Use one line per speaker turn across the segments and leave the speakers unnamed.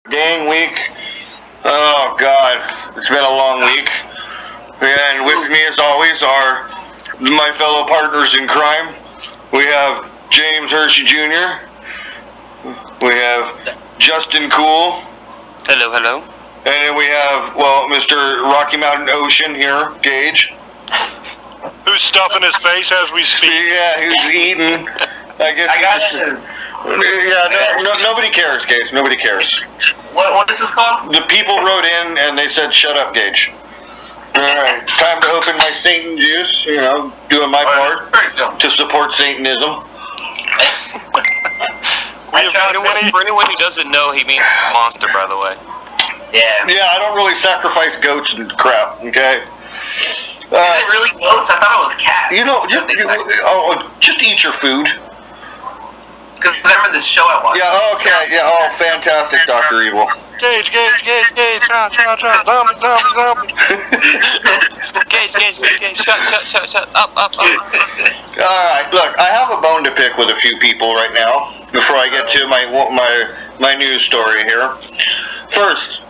Gang week. Oh God, it's been a long week. And with me, as always, are my fellow partners in crime. We have James Hershey Jr. We have Justin Cool.
Hello, hello.
And then we have, Mr. Rocky Mountain Ocean here, Gage.
Who's stuffing his face as we speak?
Yeah, who's eating. I guess nobody cares, Gage. Nobody cares.
What is this called?
The people wrote in and they said, "Shut up, Gage." All right, time to open my Satan juice. Doing my part to support Satanism.
For anyone who doesn't know, he means monster, by the way.
Yeah.
Yeah, I don't really sacrifice goats and crap. Okay.
Is it really goats? I thought it was cats.
Just eat your food.
Because remember this show I watched?
Yeah, okay, yeah, fantastic, Dr. Evil.
Gage, zombie.
Gage, shut, up.
Alright, look, I have a bone to pick with a few people right now, before I get to my news story here. First,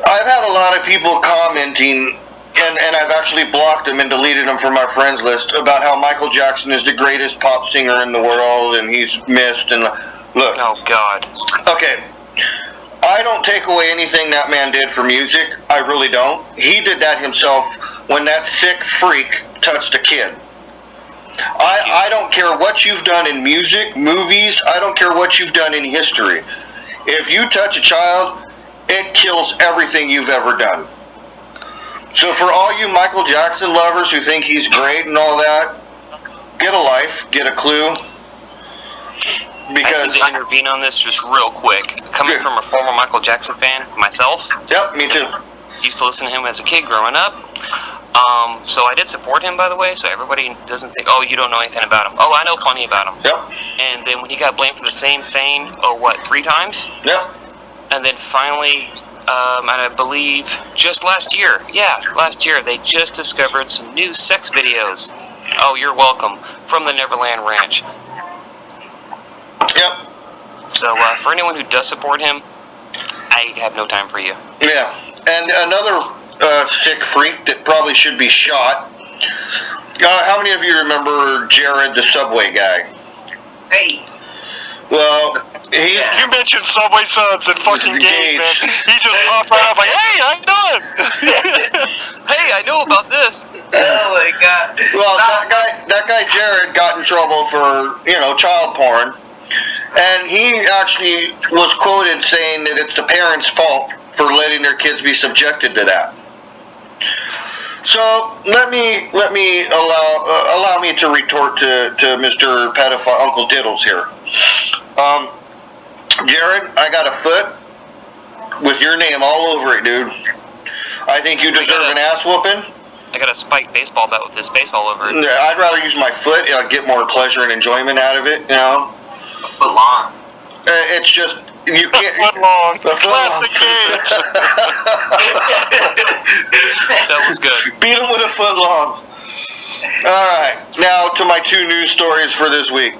I've had a lot of people commenting, and I've actually blocked them and deleted them from our friends list, about how Michael Jackson is the greatest pop singer in the world, and he's missed, and look.
Oh, God.
Okay. I don't take away anything that man did for music. I really don't. He did that himself when that sick freak touched a kid. I don't care what you've done in music, movies. I don't care what you've done in history. If you touch a child, it kills everything you've ever done. So for all you Michael Jackson lovers who think he's great and all that, get a life, get a clue. Because
I need to intervene on this just real quick. Coming from a former Michael Jackson fan myself.
Yep, me too.
Used to listen to him as a kid growing up. So I did support him, by the way, so everybody doesn't think, oh, you don't know anything about him. Oh, I know plenty about him.
Yep.
And then when he got blamed for the same thing, 3 times?
Yep.
And then finally, and I believe just last year, they just discovered some new sex videos. Oh, you're welcome. From the Neverland Ranch.
Yep.
So, for anyone who does support him, I have no time for you.
Yeah. And another sick freak that probably should be shot. How many of you remember Jared, the Subway guy?
Hey.
Well,
You mentioned Subway Subs and fucking Gage, man. He just popped right up like, hey, how you doing?
Hey, I know about this.
Oh my God.
Well, that guy Jared got in trouble for, child porn. And he actually was quoted saying that it's the parents' fault for letting their kids be subjected to that. So let me allow me to retort to Mr. Pedophile Uncle Diddles here. Jared, I got a foot with your name all over it, dude. I think you deserve an ass whooping.
I got a spiked baseball bat with his face all over it.
I'd rather use my foot. Get more pleasure and enjoyment out of it.
A foot long.
It's just you can't.
A foot long. Classic Gage.
That was good.
Beat him with a foot long. All right, now to my 2 news stories for this week.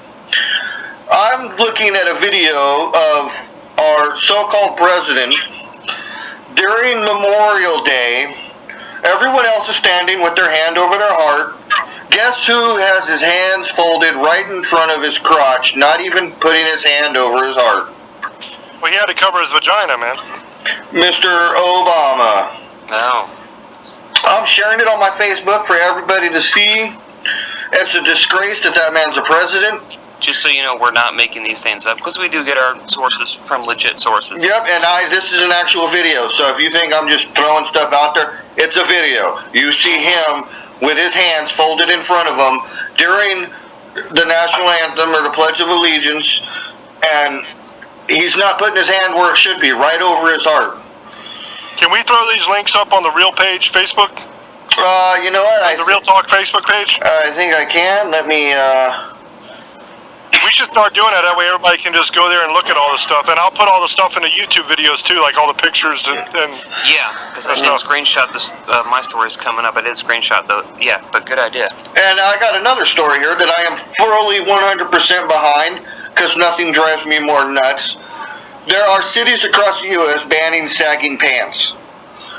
I'm looking at a video of our so-called president during Memorial Day. Everyone else is standing with their hand over their heart. Guess who has his hands folded right in front of his crotch, not even putting his hand over his heart?
Well, he had to cover his vagina, man.
Mr. Obama.
No.
I'm sharing it on my Facebook for everybody to see. It's a disgrace that man's a president.
Just so you know, we're not making these things up, because we do get our sources from legit sources.
Yep, and this is an actual video, so if you think I'm just throwing stuff out there, it's a video. You see him with his hands folded in front of him during the national anthem or the Pledge of Allegiance, and he's not putting his hand where it should be, right over his heart.
Can we throw these links up on the Real page, Facebook?
You know what?
The Real Talk Facebook page?
I think I can. Let me,
We should start doing that. That way everybody can just go there and look at all the stuff. And I'll put all the stuff in the YouTube videos, too, like all the pictures and
yeah, because I didn't screenshot this. My story's coming up. I did screenshot, though. Yeah, but good idea.
And I got another story here that I am fully 100% behind, because nothing drives me more nuts There are cities across the U.S. banning sagging pants.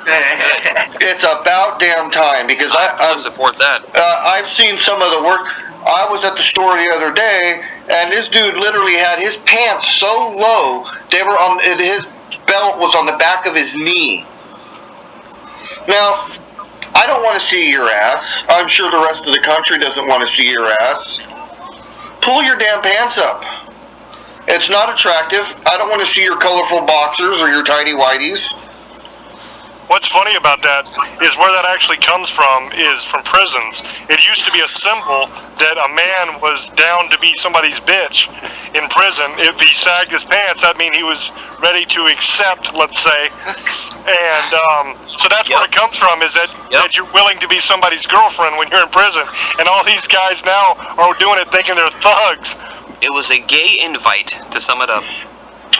It's about damn time, because
I support that.
I've seen some of the work. I was at the store the other day, and this dude literally had his pants so low they were on. His belt was on the back of his knee. Now, I don't want to see your ass. I'm sure the rest of the country doesn't want to see your ass. Pull your damn pants up. It's not attractive. I don't want to see your colorful boxers or your tidy whities.
What's funny about that is where that actually comes from is from prisons. It used to be a symbol that a man was down to be somebody's bitch in prison. If he sagged his pants, that means he was ready to accept, let's say. And so that's where it comes from, is that you're willing to be somebody's girlfriend when you're in prison. And all these guys now are doing it thinking they're thugs.
It was a gay invite, to sum it up.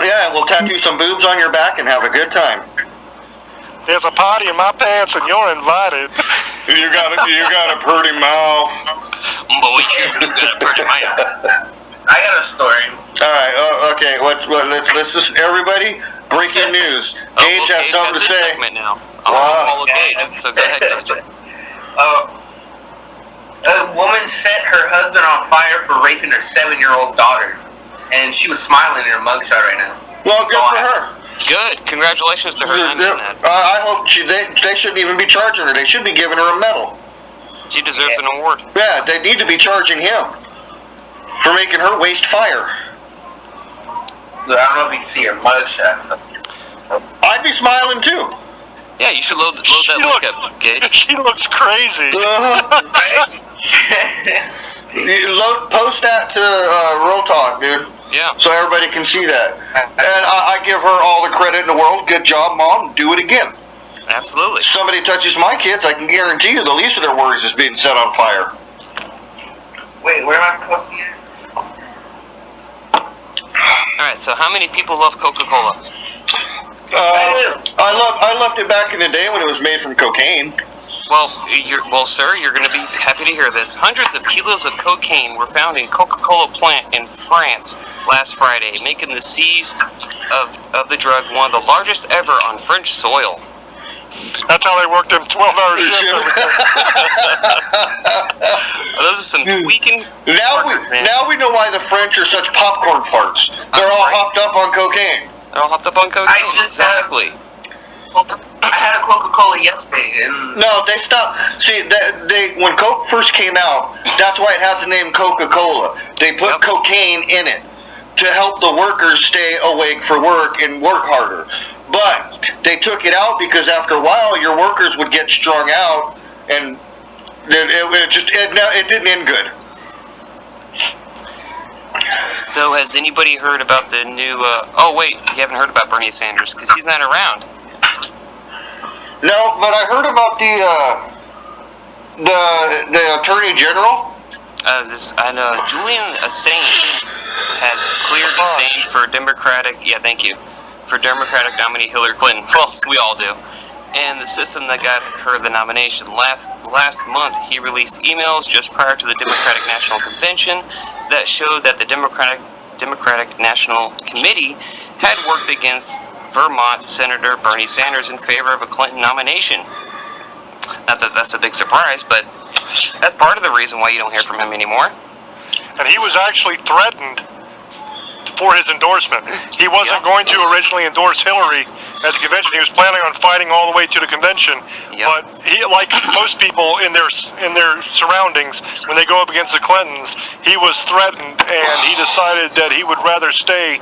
Yeah, we'll tattoo some boobs on your back and have a good time.
There's a party in my pants and you're invited.
You got a pretty mouth.
Boy, you got a pretty mouth.
I got a story.
All right. Okay. Let's just everybody. Breaking news. Gage has something to say.
Segment now. I want to follow Gage. So go ahead, Gage.
A woman set her husband on fire for raping her 7-year-old daughter, and she was smiling in her mugshot right now.
Well, good for her.
Good. Congratulations to her. I mean that.
I hope they shouldn't even be charging her. They should be giving her a medal.
She deserves an award.
Yeah, they need to be charging him for making her waste fire.
I don't know if you can see her mugshot.
I'd be smiling too.
Yeah, you should load that link up, Gage.
She looks crazy.
Post that to Real Talk, dude.
Yeah.
So everybody can see that. And I give her all the credit in the world. Good job, Mom. Do it again.
Absolutely.
Somebody touches my kids, I can guarantee you the least of their worries is being set on fire.
Wait, where am I posting it?
Alright, so how many people love Coca-Cola?
I loved it back in the day when it was made from cocaine.
Well, sir, you're going to be happy to hear this. Hundreds of kilos of cocaine were found in Coca-Cola plant in France last Friday, making the seize of the drug one of the largest ever on French soil.
That's how they worked them 12-hour shifts.
Those are some tweaking.
Now we know why the French are such popcorn farts. They're all hopped up on cocaine.
They're all hopped up on cocaine. Exactly.
I had a Coca-Cola yesterday, and
no, they stopped. See, when Coke first came out, that's why it has the name Coca-Cola. They put cocaine in it to help the workers stay awake for work and work harder. But they took it out because after a while, your workers would get strung out, and it didn't end good.
So, has anybody heard about the new? Oh wait, you haven't heard about Bernie Sanders because he's not around.
No, but I heard about the Attorney General.
I know Julian Assange has clear disdain for Democratic. Yeah, thank you. For Democratic nominee Hillary Clinton. Well, we all do. And the system that got her the nomination. Last month, he released emails just prior to the Democratic National Convention that showed that the Democratic National Committee had worked against Vermont Senator Bernie Sanders in favor of a Clinton nomination. Not that that's a big surprise, but that's part of the reason why you don't hear from him anymore.
And he was actually threatened for his endorsement. He wasn't going to originally endorse Hillary at the convention. He was planning on fighting all the way to the convention. But he, like most people in their surroundings, when they go up against the Clintons, he was threatened, and he decided that he would rather stay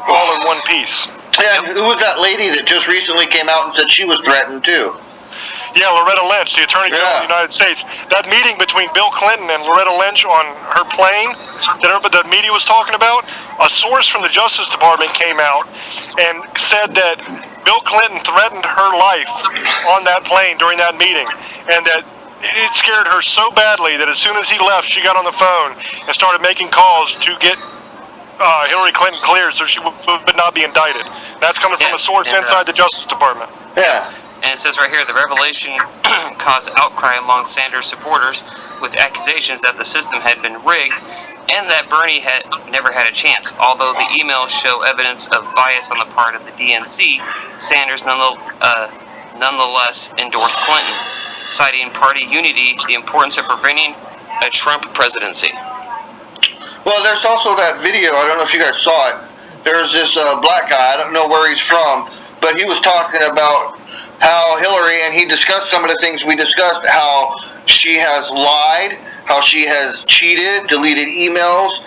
all in one piece.
And who was that lady that just recently came out and said she was threatened too?
Yeah, Loretta Lynch, the Attorney General of the United States. That meeting between Bill Clinton and Loretta Lynch on her plane that the media was talking about, a source from the Justice Department came out and said that Bill Clinton threatened her life on that plane during that meeting, and that it scared her so badly that as soon as he left, she got on the phone and started making calls to get Hillary Clinton cleared so she would not be indicted. That's coming from a source inside the Justice Department.
Yeah.
And it says right here, the revelation caused outcry among Sanders supporters with accusations that the system had been rigged and that Bernie had never had a chance. Although the emails show evidence of bias on the part of the DNC, Sanders nonetheless endorsed Clinton, citing party unity, the importance of preventing a Trump presidency.
Well, there's also that video, I don't know if you guys saw it. There's this black guy, I don't know where he's from, but he was talking about how Hillary, and he discussed some of the things we discussed, how she has lied, how she has cheated, deleted emails,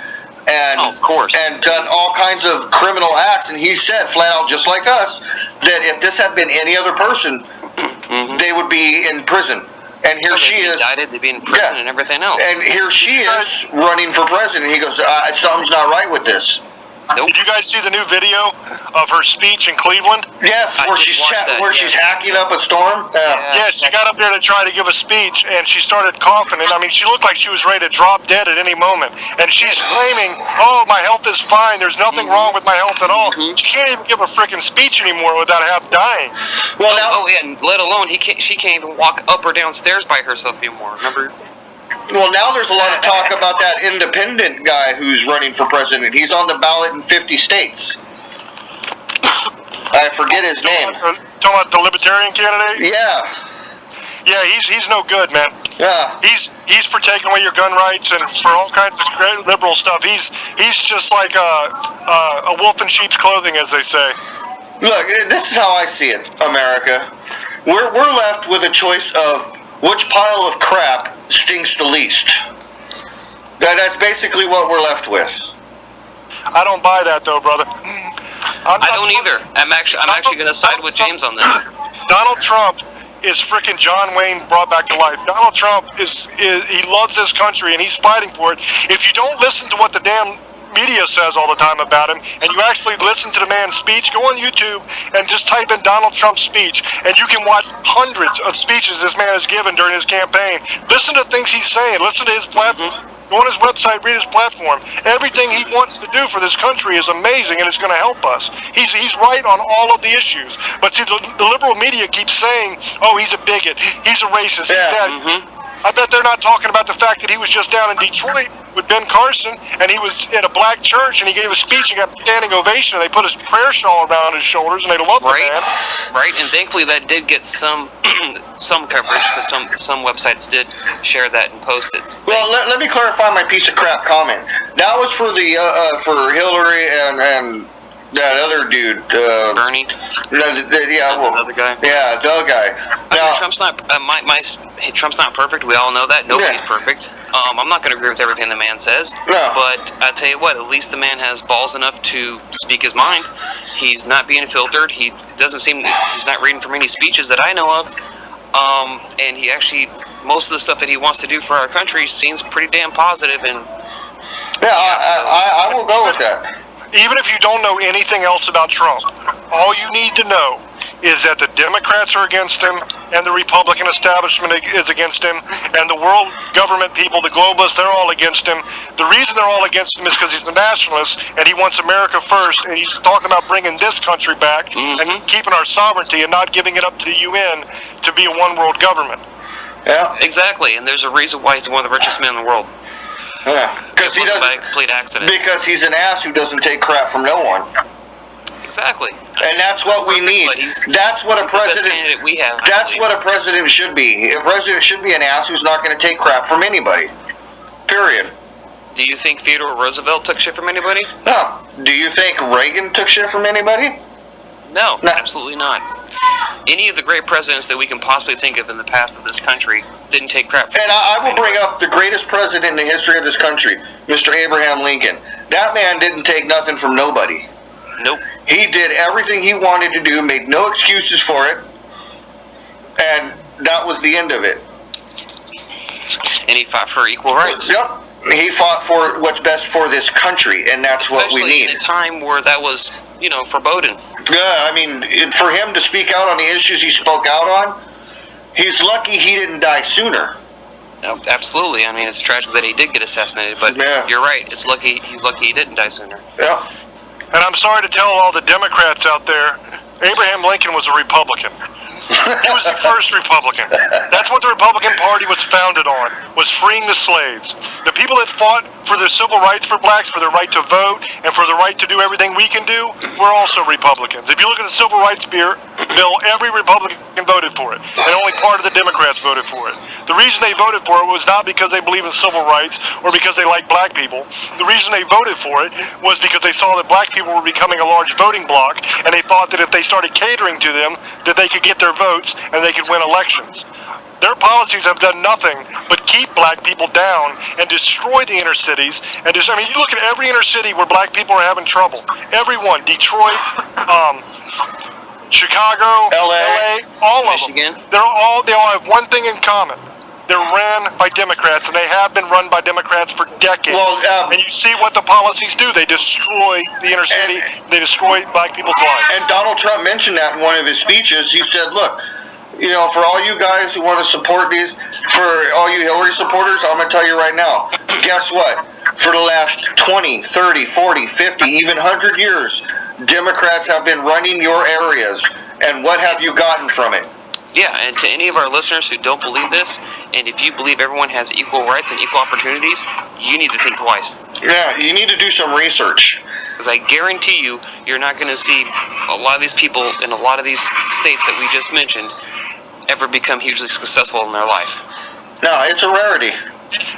and
of course,
and done all kinds of criminal acts. And he said flat out, just like us, that if this had been any other person, they would be in prison. And here she is.
Indicted, they'd be in prison and everything else.
And here she is running for president. He goes, something's not right with this.
Nope.
Did you guys see the new video of her speech in Cleveland?
Yes, where she's hacking up a storm.
Yeah, she got up there to try to give a speech, and she started coughing. And I mean, she looked like she was ready to drop dead at any moment. And she's claiming, "Oh, my health is fine. There's nothing wrong with my health at all." She can't even give a freaking speech anymore without half dying.
Well,
and let alone she can't even walk up or downstairs by herself anymore. Remember?
Well, now there's a lot of talk about that independent guy who's running for president. He's on the ballot in 50 states. I forget his name.
Talking about the libertarian candidate?
Yeah.
Yeah, he's no good, man.
Yeah.
He's for taking away your gun rights and for all kinds of great liberal stuff. He's just like a wolf in sheep's clothing, as they say.
Look, this is how I see it, America. We're left with a choice of which pile of crap stinks the least. That's basically what we're left with.
I don't buy that, though, brother.
I don't either. I'm actually going to side with James on this.
Donald Trump is freaking John Wayne brought back to life. Donald Trump he loves this country and he's fighting for it. If you don't listen to what the damn media says all the time about him, and you actually listen to the man's speech, go on YouTube and just type in Donald Trump's speech, and you can watch hundreds of speeches this man has given during his campaign. Listen to things he's saying. Listen to his platform. Go on his website, read his platform. Everything he wants to do for this country is amazing, and it's going to help us. He's right on all of the issues. But see, the liberal media keeps saying, "Oh, he's a bigot. He's a racist."
Yeah.
I bet they're not talking about the fact that he was just down in Detroit with Ben Carson, and he was in a black church, and he gave a speech and got a standing ovation, and they put his prayer shawl around his shoulders, and they loved the man.
Right, and thankfully that did get some coverage, because some websites did share that and post it.
Well, let me clarify my piece of crap comment. That was for the for Hillary and that other dude,
Bernie.
Another
guy.
Yeah, the other guy. Now,
Trump's not Trump's not perfect. We all know that. Nobody's perfect. I'm not going to agree with everything the man says.
No.
But I tell you what, at least the man has balls enough to speak his mind. He's not being filtered. He doesn't seem. He's not reading from any speeches that I know of. And he actually, most of the stuff that he wants to do for our country seems pretty damn positive. And
I will go with that.
Even if you don't know anything else about Trump, all you need to know is that the Democrats are against him, and the Republican establishment is against him, and the world government people, the globalists, they're all against him. The reason they're all against him is because he's a nationalist, and he wants America first, and he's talking about bringing this country back and keeping our sovereignty and not giving it up to the UN to be a one-world government.
Yeah.
Exactly, and there's a reason why he's one of the richest men in the world.
Yeah, because he doesn't.
By a complete accident.
Because he's an ass who doesn't take crap from no one.
Exactly.
And that's what we need. That's what a president.
We have.
That's what a president should be. A president should be an ass who's not going to take crap from anybody. Period.
Do you think Theodore Roosevelt took shit from anybody?
No. Do you think Reagan took shit from anybody?
No, absolutely not. Any of the great presidents that we can possibly think of in the past of this country didn't take crap from
And I will bring up the greatest president in the history of this country, Mr. Abraham Lincoln. That man didn't take nothing from nobody.
Nope.
He did everything he wanted to do, made no excuses for it, and that was the end of it.
And he fought for equal rights.
Yep. He fought for what's best for this country, and that's what we need.
Especially in a time where that was, foreboding.
Yeah, I mean, for him to speak out on the issues he spoke out on, he's lucky he didn't die sooner.
No, absolutely. I mean, it's tragic that he did get assassinated, but You're right. He's lucky he didn't die sooner.
Yeah.
And I'm sorry to tell all the Democrats out there, Abraham Lincoln was a Republican. He was the first Republican. That's what the Republican Party was founded on, was freeing the slaves. The people that fought for the civil rights for blacks, for their right to vote, and for the right to do everything we can do, were also Republicans. If you look at the Civil Rights Bill, every Republican voted for it, and only part of the Democrats voted for it. The reason they voted for it was not because they believe in civil rights or because they like black people. The reason they voted for it was because they saw that black people were becoming a large voting bloc, and they thought that if they started catering to them, that they could get their votes and they could win elections. Their policies have done nothing but keep black people down and destroy the inner cities. And you look at every inner city where black people are having trouble. Everyone, Detroit, Chicago, LA, all
Michigan.
of them. They all have one thing in common. They're ran by Democrats, and they have been run by Democrats for decades.
Well,
and you see what the policies do. They destroy the inner city. They destroy black people's lives.
And Donald Trump mentioned that in one of his speeches. He said, look, for all you guys who want to support these, for all you Hillary supporters, I'm going to tell you right now, guess what? For the last 20, 30, 40, 50, even 100 years, Democrats have been running your areas. And what have you gotten from it?
Yeah, and to any of our listeners who don't believe this, and if you believe everyone has equal rights and equal opportunities, you need to think twice.
Yeah, you need to do some research.
Because I guarantee you, you're not going to see a lot of these people in a lot of these states that we just mentioned ever become hugely successful in their life.
No, it's a rarity.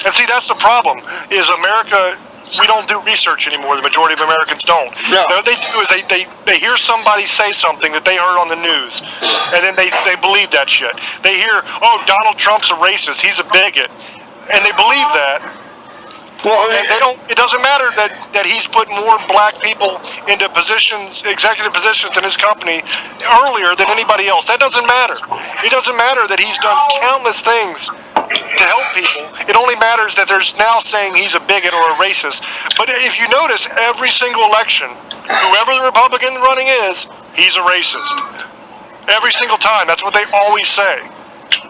And see, that's the problem, is America, we don't do research anymore. The majority of Americans don't.
No.
What they do is they hear somebody say something that they heard on the news, and then they believe that shit. They hear, oh, Donald Trump's a racist, he's a bigot, and they believe that.
Well,
and it doesn't matter that he's put more black people into positions, executive positions in his company earlier than anybody else. That doesn't matter. It doesn't matter that he's done countless things to help people. It only matters that there's now saying he's a bigot or a racist. But if you notice, every single election, whoever the Republican running is, he's a racist. Every single time. That's what they always say.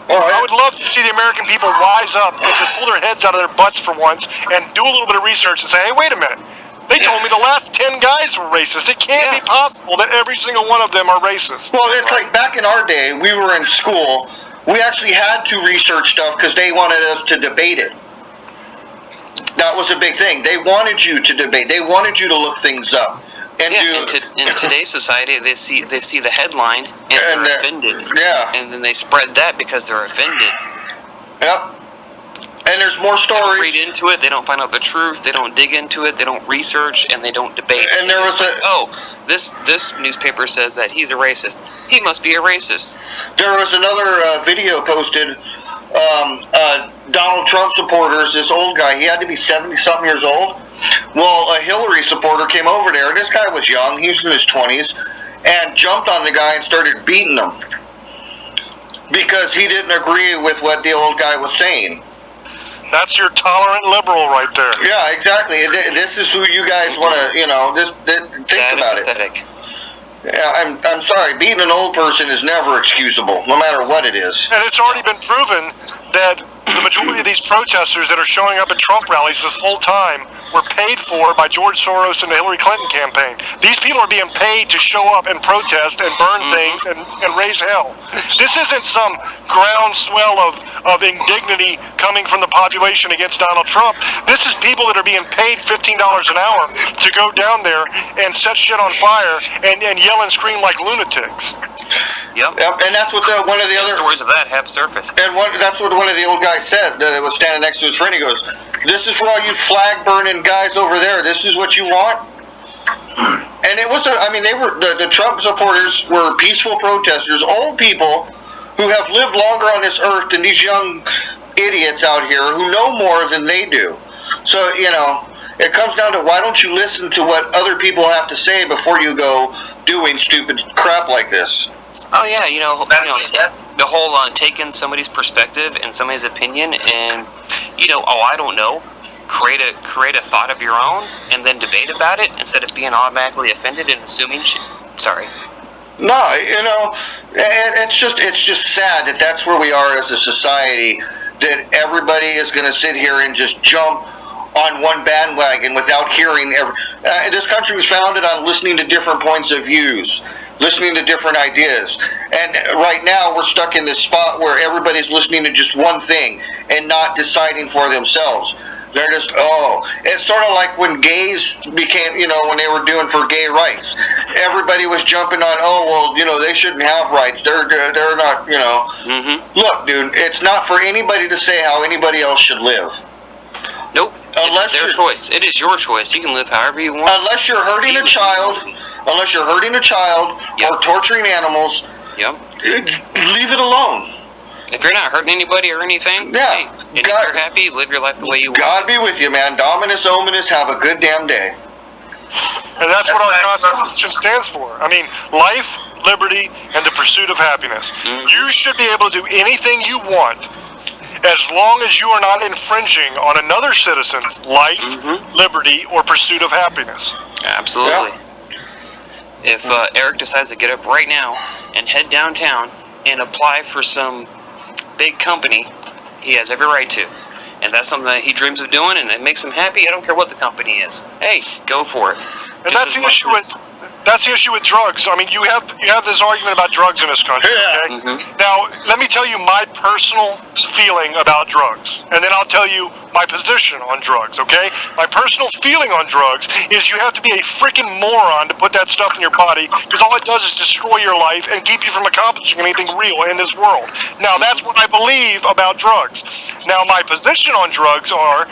well,
I would love to see the American people rise up and just pull their heads out of their butts for once and do a little bit of research and say, hey, wait a minute. They told me the last 10 guys were racist. It can't be possible that every single one of them are racist.
Well, it's like back in our day, we were in school. We actually had to research stuff because they wanted us to debate it. That was a big thing. They wanted you to debate. They wanted you to look things up. And
in today's society, they see the headline and they're offended.
Yeah.
And then they spread that because they're offended.
Yep. And there's more
They don't
stories.
read into it. They don't find out the truth. They don't dig into it. They don't research, and they don't debate.
And there was
this newspaper says that he's a racist. He must be a racist.
There was another video posted. Donald Trump supporters. This old guy. He had to be 70-something years old. Well, a Hillary supporter came over there. This guy was young. He was in his 20s, and jumped on the guy and started beating him because he didn't agree with what the old guy was saying.
That's your tolerant liberal right there.
Yeah, exactly. This is who you guys want to, think about it. Yeah, I'm sorry. Beating an old person is never excusable, no matter what it is.
And it's already been proven that the majority of these protesters that are showing up at Trump rallies this whole time were paid for by George Soros and the Hillary Clinton campaign. These people are being paid to show up and protest and burn things and raise hell. This isn't some groundswell of indignity coming from the population against Donald Trump. This is people that are being paid $15 an hour to go down there and set shit on fire and yell and scream like lunatics.
Yep.
And that's what one of the other
stories of that have surfaced.
And that's what one of the old guys said that was standing next to his friend. He goes, "This is for all you flag burning guys over there. This is what you want." And it was, they were the Trump supporters were peaceful protesters, old people who have lived longer on this earth than these young idiots out here who know more than they do. So it comes down to, why don't you listen to what other people have to say before you go doing stupid crap like this?
Oh yeah, the whole taking somebody's perspective and somebody's opinion, and I don't know, create a thought of your own, and then debate about it instead of being automatically offended and assuming shit. Sorry.
No, it's just sad that that's where we are as a society. That everybody is going to sit here and just jump on one bandwagon without hearing this country was founded on listening to different points of views, listening to different ideas. And right now we're stuck in this spot where everybody's listening to just one thing and not deciding for themselves. They're just, it's sort of like when gays became, when they were doing for gay rights. Everybody was jumping on, they shouldn't have rights. They're not,
Mm-hmm.
Look, dude, it's not for anybody to say how anybody else should live.
Nope. It's their choice. It is your choice. You can live however you want.
Unless you're hurting a child,
Yep.
or torturing animals,
Yep.
leave it alone.
If you're not hurting anybody or anything, hey, and if you're happy, live your life the way you want.
God be with you, man. Dominus Ominous, have a good damn day.
And that's what our Constitution stands for. I mean, life, liberty, and the pursuit of happiness.
Mm-hmm.
You should be able to do anything you want as long as you are not infringing on another citizen's life, liberty, or pursuit of happiness.
Absolutely. Yeah. If Eric decides to get up right now and head downtown and apply for some big company, he has every right to. And that's something that he dreams of doing, and it makes him happy. I don't care what the company is. Hey, go for it.
And that's the issue with drugs. I mean, you have this argument about drugs in this country. Okay?
Mm-hmm.
Now, let me tell you my personal feeling about drugs, and then I'll tell you my position on drugs. Okay? My personal feeling on drugs is you have to be a freaking moron to put that stuff in your body, because all it does is destroy your life and keep you from accomplishing anything real in this world. Now, that's what I believe about drugs. Now, my position on drugs are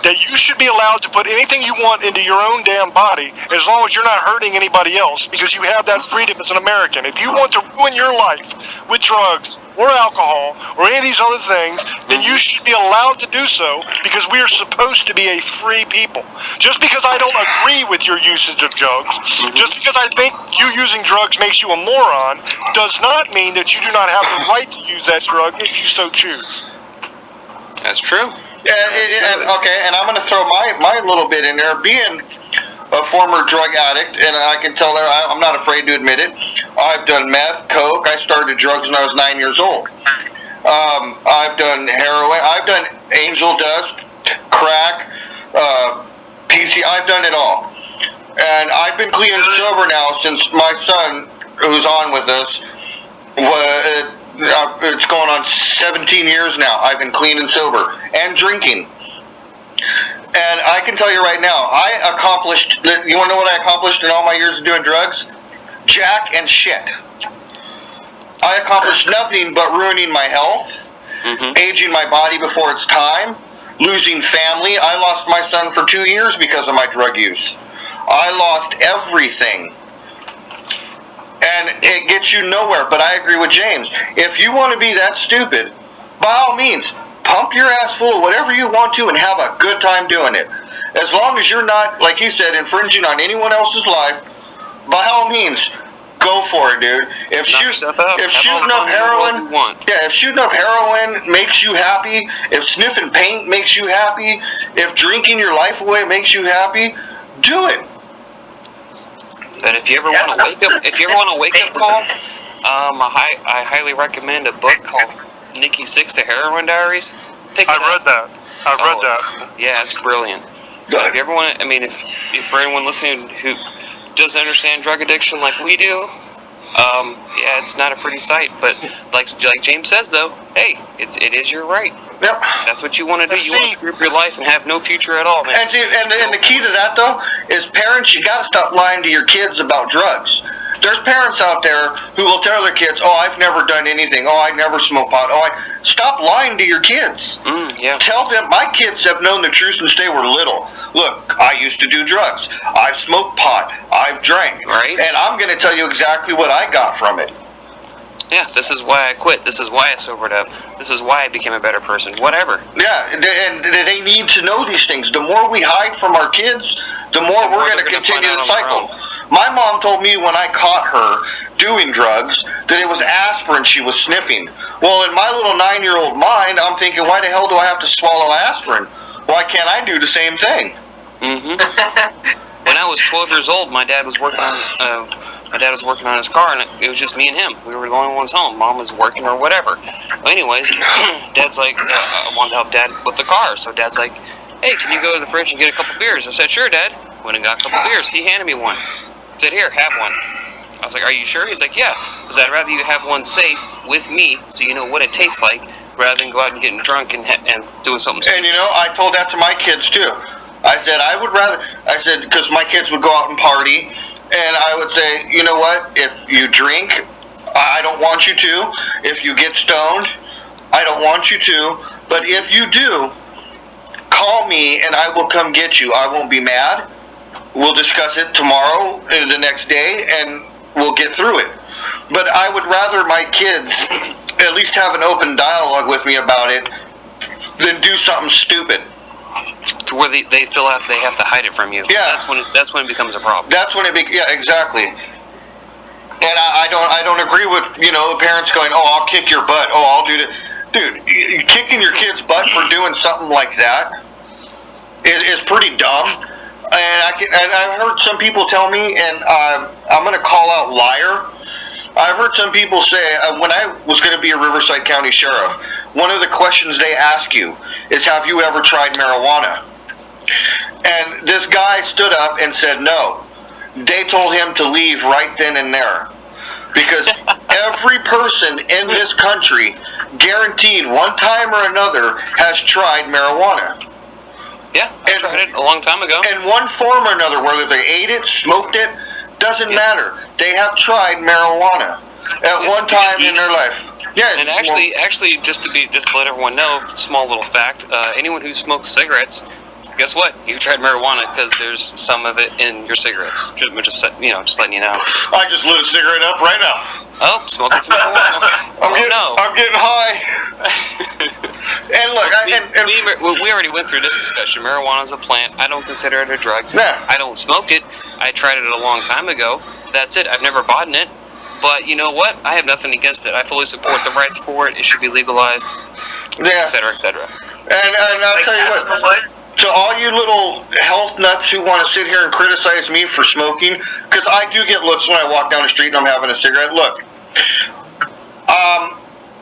that you should be allowed to put anything you want into your own damn body as long as you're not hurting anybody else, because you have that freedom as an American. If you want to ruin your life with drugs or alcohol or any of these other things, then you should be allowed to do so, because we are supposed to be a free people. Just because I don't agree with your usage of drugs, just because I think you using drugs makes you a moron, does not mean that you do not have the right to use that drug if you so choose.
That's true.
And I'm going to throw my little bit in there. Being a former drug addict, and I can tell that I'm not afraid to admit it. I've done meth, coke. I started drugs when I was 9 years old. I've done heroin. I've done angel dust, crack, PC. I've done it all. And I've been clean and sober now since my son, who's on with us, it's going on 17 years now. I've been clean and sober and drinking. And I can tell you right now, you want to know what I accomplished in all my years of doing drugs? Jack and shit. I accomplished nothing but ruining my health, aging my body before its time, losing family. I lost my son for 2 years because of my drug use. I lost everything. And it gets you nowhere. But I agree with James. If you want to be that stupid, by all means, pump your ass full of whatever you want to and have a good time doing it. As long as you're not, like you said, infringing on anyone else's life, by all means, go for it, dude. If shooting up heroin makes you happy, if sniffing paint makes you happy, if drinking your life away makes you happy, do it.
But if you ever want a wake up call, I highly recommend a book called Nikki Sixx, The Heroin Diaries. I've read
that.
Yeah, it's brilliant. If you ever want to, if for anyone listening who doesn't understand drug addiction like we do, yeah, it's not a pretty sight. But like James says, though, hey, it is your right.
Yep.
That's what you want to do. You want to screw up your life and have no future at all, man.
And the key to that, though, is parents, you got to stop lying to your kids about drugs. There's parents out there who will tell their kids, oh, I've never done anything. Oh, I never smoked pot. Stop lying to your kids.
Yeah.
Tell them, my kids have known the truth since they were little. Look, I used to do drugs. I've smoked pot. I've drank.
Right.
And I'm going to tell you exactly what I got from it.
Yeah, this is why I quit. This is why I sobered up. This is why I became a better person. Whatever.
Yeah, and they need to know these things. The more we hide from our kids, the more we're going to continue the cycle. My mom told me when I caught her doing drugs that it was aspirin she was sniffing. Well, in my little 9-year-old mind, I'm thinking, why the hell do I have to swallow aspirin? Why can't I do the same thing?
When I was 12 years old, my dad was working on his car, and it was just me and him. We were the only ones home. Mom was working or whatever. Well, anyways, Dad's like, I wanted to help Dad with the car, so Dad's like, hey, can you go to the fridge and get a couple beers? I said, sure, Dad. Went and got a couple beers. He handed me one. Said, here, have one. I was like, are you sure? He's like, yeah. Because I'd rather you have one safe with me so you know what it tastes like rather than go out and getting drunk and doing something stupid.
And, I told that to my kids, too. I said, because my kids would go out and party, and I would say, you know what? If you drink, I don't want you to. If you get stoned, I don't want you to. But if you do, call me and I will come get you. I won't be mad. We'll discuss it tomorrow and the next day, and we'll get through it. But I would rather my kids at least have an open dialogue with me about it than do something stupid.
To where they feel like they have to hide it from you.
Yeah.
That's when it becomes a problem.
That's when yeah, exactly. And I don't agree with, the parents going, oh, I'll kick your butt. Oh, I'll do that. Dude, kicking your kid's butt for doing something like that is pretty dumb. And I've heard some people tell me, and I'm going to call out liar. I've heard some people say, when I was going to be a Riverside County Sheriff, one of the questions they ask you is, have you ever tried marijuana? And this guy stood up and said no. They told him to leave right then and there. Because every person in this country, guaranteed one time or another, has tried marijuana.
Yeah, I tried it a long time ago.
In one form or another, whether they ate it, smoked it, doesn't matter. They have tried marijuana at one time in their life. Yeah.
And actually, just to let everyone know, small little fact: anyone who smokes cigarettes, guess what? You tried marijuana because there's some of it in your cigarettes. Just letting you know.
I just lit a cigarette up right now.
Oh, smoking some marijuana.
I'm getting high. And look,
we already went through this discussion. Marijuana is a plant. I don't consider it a drug.
Yeah.
I don't smoke it. I tried it a long time ago. That's it. I've never bought it. But you know what? I have nothing against it. I fully support the rights for it. It should be legalized, et cetera, et cetera.
And I'll tell you what. To all you little health nuts who want to sit here and criticize me for smoking, because I do get looks when I walk down the street and I'm having a cigarette. Look,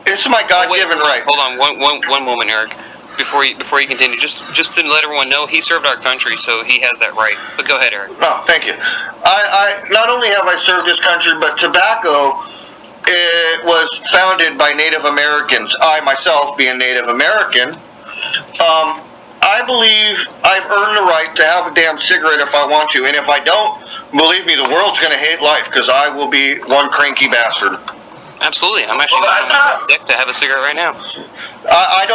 this is my God-given right.
Hold on, one moment, Eric. Before you continue, just to let everyone know, he served our country, so he has that right. But go ahead, Eric.
Oh, thank you. I not only have I served this country, but tobacco, it was founded by Native Americans. I myself, being Native American, I believe I've earned the right to have a damn cigarette if I want to, and if I don't, believe me, the world's going to hate life because I will be one cranky bastard.
Absolutely, I'm actually going on my dick to have a cigarette right now.
I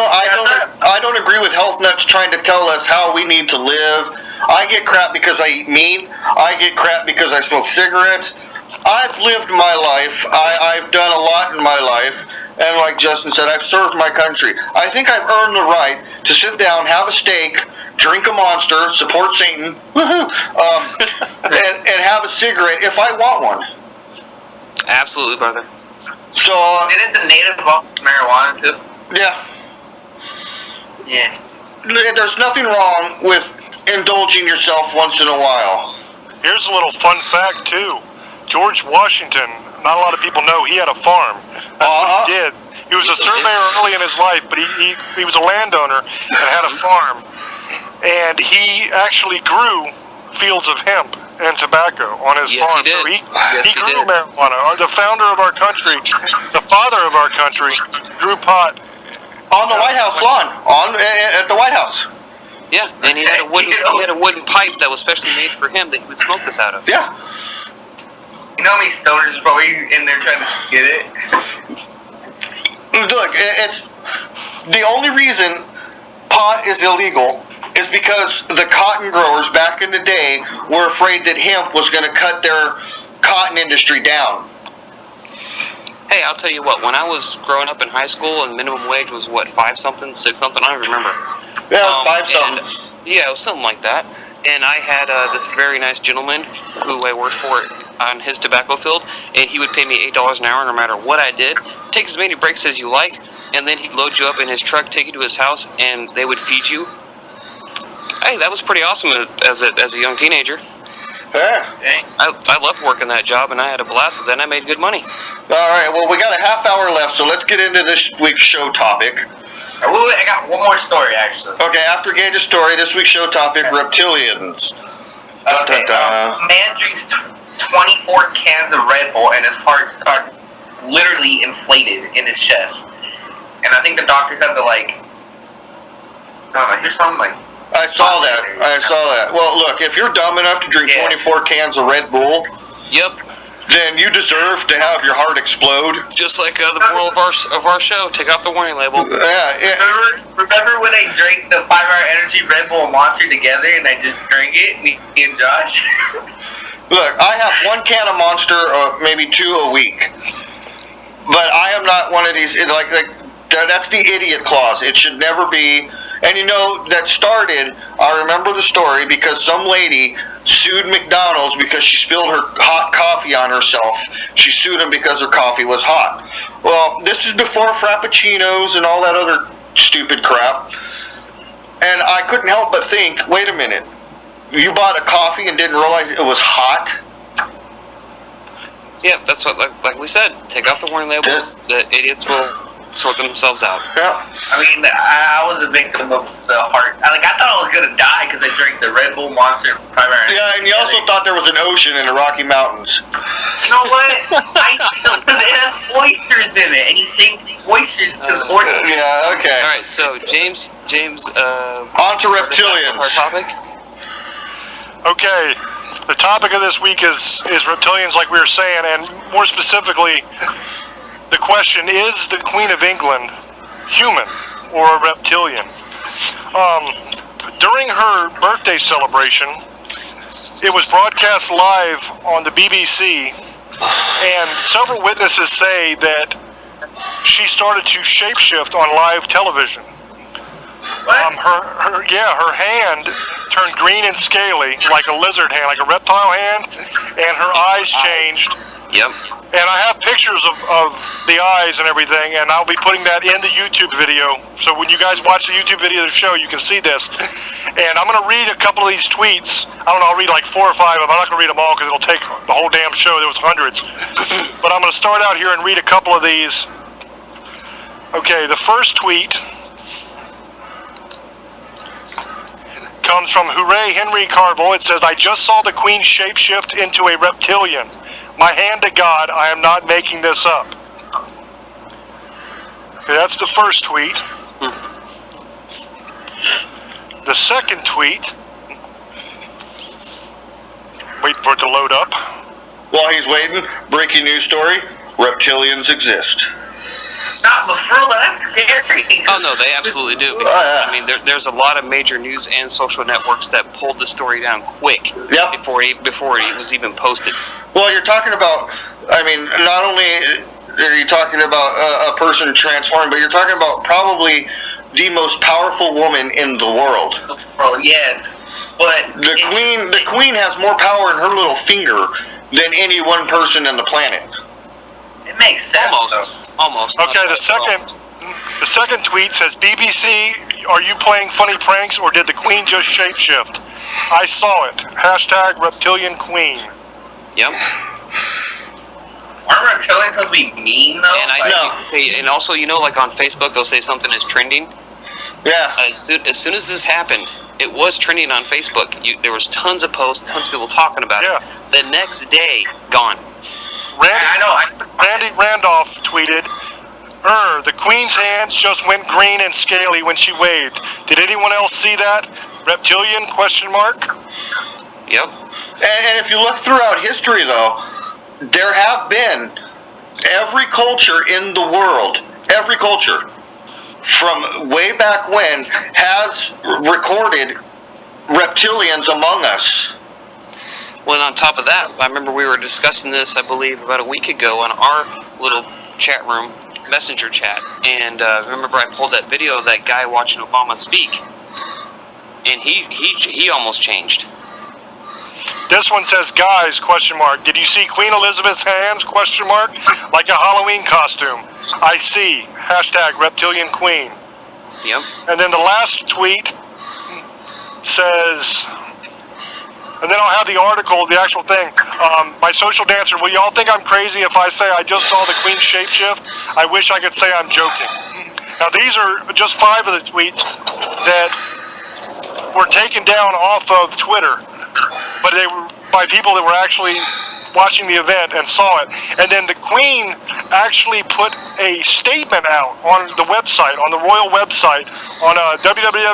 don't agree with health nuts trying to tell us how we need to live. I get crap because I eat meat. I get crap because I smoke cigarettes. I've lived my life. I've done a lot in my life. And like Justin said, I've served my country. I think I've earned the right to sit down, have a steak, drink a Monster, support Satan, and have a cigarette if I want one.
Absolutely, brother.
So
didn't the natives all marijuana too?
Yeah.
Yeah.
There's nothing wrong with indulging yourself once in a while.
Here's a little fun fact too. George Washington, not a lot of people know, he had a farm. That's what he did. He was a surveyor early in his life, but he was a landowner and had a farm. And he actually grew fields of hemp and tobacco on his farm.
He did.
So he grew marijuana. The founder of our country, the father of our country, grew pot.
On the White House lawn, at the White House.
Yeah, and he had a wooden pipe that was specially made for him that he would smoke this out of.
Yeah.
You know how many stoners probably in there trying to get it?
Look, it's the only reason pot is illegal is because the cotton growers back in the day were afraid that hemp was going to cut their cotton industry down.
Hey, I'll tell you what, when I was growing up in high school and minimum wage was what, 5-something, 6-something, I don't remember.
Yeah, 5-something.
Yeah, it was something like that. And I had this very nice gentleman who I worked for on his tobacco field, and he would pay me $8 an hour no matter what I did. Take as many breaks as you like, and then he'd load you up in his truck, take you to his house, and they would feed you. Hey, that was pretty awesome as a young teenager.
Yeah.
I loved working that job, and I had a blast with it, and I made good money.
All right, well, we got a half hour left, so let's get into this week's show topic.
I got one more story, actually.
Okay, after Gage's story, this week's show topic, reptilians.
Okay, man drinks 24 cans of Red Bull and his heart starts literally inflated in his chest. And I think the doctors had to, like, I don't know, here's something like...
I saw that. Well, look, if you're dumb enough to drink 24 cans of Red Bull...
Yep.
Then you deserve to have your heart explode.
Just like the moral of our show, take off the warning label.
Remember when they drank the 5-hour energy Red Bull and Monster together and I just drank it, me and Josh?
Look, I have 1 can of Monster, maybe 2 a week. But I am not one of these, like that's the idiot clause. It should never be. And you know, that started, I remember the story, because some lady sued McDonald's because she spilled her hot coffee on herself. She sued them because her coffee was hot. Well, this is before Frappuccinos and all that other stupid crap. And I couldn't help but think, wait a minute, you bought a coffee and didn't realize it was hot?
Yeah, that's what, like we said, take off the warning labels, the idiots will sort themselves out.
Yeah.
I mean, I was a victim of the heart. I thought I was gonna die because I drank the Red Bull Monster primary.
Yeah, and you also thought there was an ocean in the Rocky Mountains.
You know what? It has oysters in it, and you think oysters is oysters.
Yeah, okay.
Alright, so James,
on to reptilians.
Our topic?
Okay, the topic of this week is reptilians, like we were saying, and more specifically, the question, is the Queen of England human or a reptilian? During her birthday celebration, it was broadcast live on the BBC, and several witnesses say that she started to shapeshift on live television. Her hand turned green and scaly, like a lizard hand, like a reptile hand, and her eyes changed.
Yep.
And I have pictures of the eyes and everything, and I'll be putting that in the YouTube video. So when you guys watch the YouTube video of the show, you can see this. And I'm going to read a couple of these tweets. I don't know, I'll read like 4 or 5 of them. I'm not going to read them all because it'll take the whole damn show. There was hundreds. But I'm going to start out here and read a couple of these. Okay, the first tweet comes from Hooray Henry Carville. It says, I just saw the Queen shapeshift into a reptilian. My hand to God, I am not making this up. Okay, that's the first tweet. The second tweet, wait for it to load up.
While he's waiting, breaking news story, reptilians exist.
Not before that's scary.
Oh no, they absolutely do. Because, I mean, there's a lot of major news and social networks that pulled the story down quick before it was even posted.
Well, you're talking about, I mean, not only are you talking about a person transforming, but you're talking about probably the most powerful woman in the world.
Oh yes, but
the queen has more power in her little finger than any one person on the planet.
It makes sense.
Almost.
Okay, the second tweet says, BBC, are you playing funny pranks or did the Queen just shapeshift? I saw it. Hashtag reptilian queen.
Yep.
Aren't reptilians supposed to be mean though?
And and also, you know, like on Facebook, they'll say something is trending.
Yeah.
As soon as this happened, it was trending on Facebook. There was tons of posts, tons of people talking about it. The next day, gone.
Randy Randolph tweeted, the Queen's hands just went green and scaly when she waved. Did anyone else see that? Reptilian, question mark?
Yep.
And if you look throughout history, though, there have been every culture in the world, every culture, from way back when, has recorded reptilians among us.
Well, on top of that, I remember we were discussing this, I believe, about a week ago on our little chat room, messenger chat, and remember I pulled that video of that guy watching Obama speak, and he almost changed.
This one says, guys, question mark, did you see Queen Elizabeth's hands, question mark, like a Halloween costume? I see. Hashtag reptilian queen.
Yep.
And then the last tweet says, and then I'll have the article, the actual thing. My social dancer, will y'all think I'm crazy if I say I just saw the Queen shapeshift? I wish I could say I'm joking. Now, these are just 5 of the tweets that were taken down off of Twitter, but they were by people that were actually watching the event and saw it. And then the Queen actually put a statement out on the website, on the royal website, on www.royal.uk,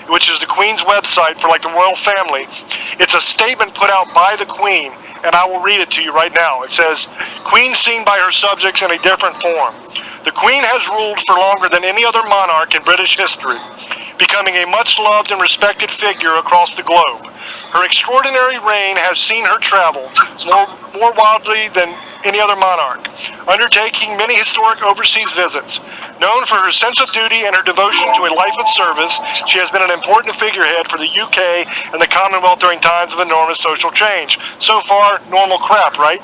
which is the Queen's website for like the royal family. It's a statement put out by the Queen, and I will read it to you right now. It says, "Queen seen by her subjects in a different form. The Queen has ruled for longer than any other monarch in British history, becoming a much loved and respected figure across the globe. Her extraordinary reign has seen her travel more wildly than any other monarch, undertaking many historic overseas visits. Known for her sense of duty and her devotion to a life of service, she has been an important figurehead for the UK and the Commonwealth during times of enormous social change." So far, normal crap, right?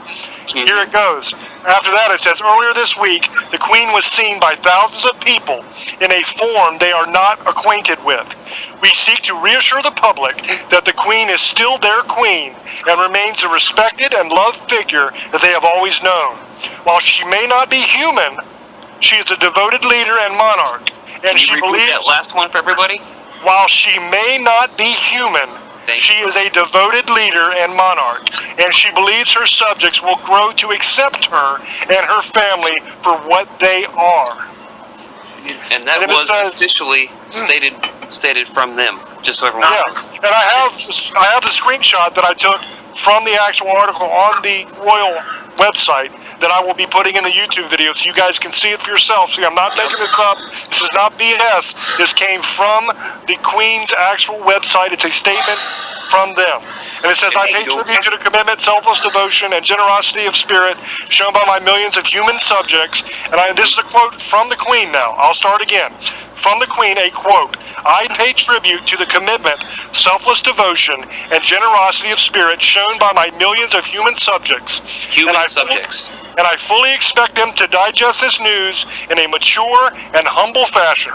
Here it goes. After that, it says, "Earlier this week, the Queen was seen by thousands of people in a form they are not acquainted with. We seek to reassure the public that the Queen is still their Queen and remains a respected and loved figure that they have always known. While she may not be human, she is a devoted leader and monarch, and she believes
that last one for everybody.
While she may not be human, she is a devoted leader and monarch, and she believes her subjects will grow to accept her and her family for what they are."
And that was officially stated from them, just so everyone knows.
And I have the screenshot that I took from the actual article on the royal website that I will be putting in the YouTube video so you guys can see it for yourself. See, I'm not making this up. This is not BS. This came from the Queen's actual website. It's a statement from them. And it says, "I pay tribute to the commitment, selfless devotion, and generosity of spirit shown by my millions of human subjects." And this is a quote from the Queen now. I'll start again. From the Queen, a quote, "I pay tribute to the commitment, selfless devotion, and generosity of spirit shown by my millions of human subjects. And I fully expect them to digest this news in a mature and humble fashion.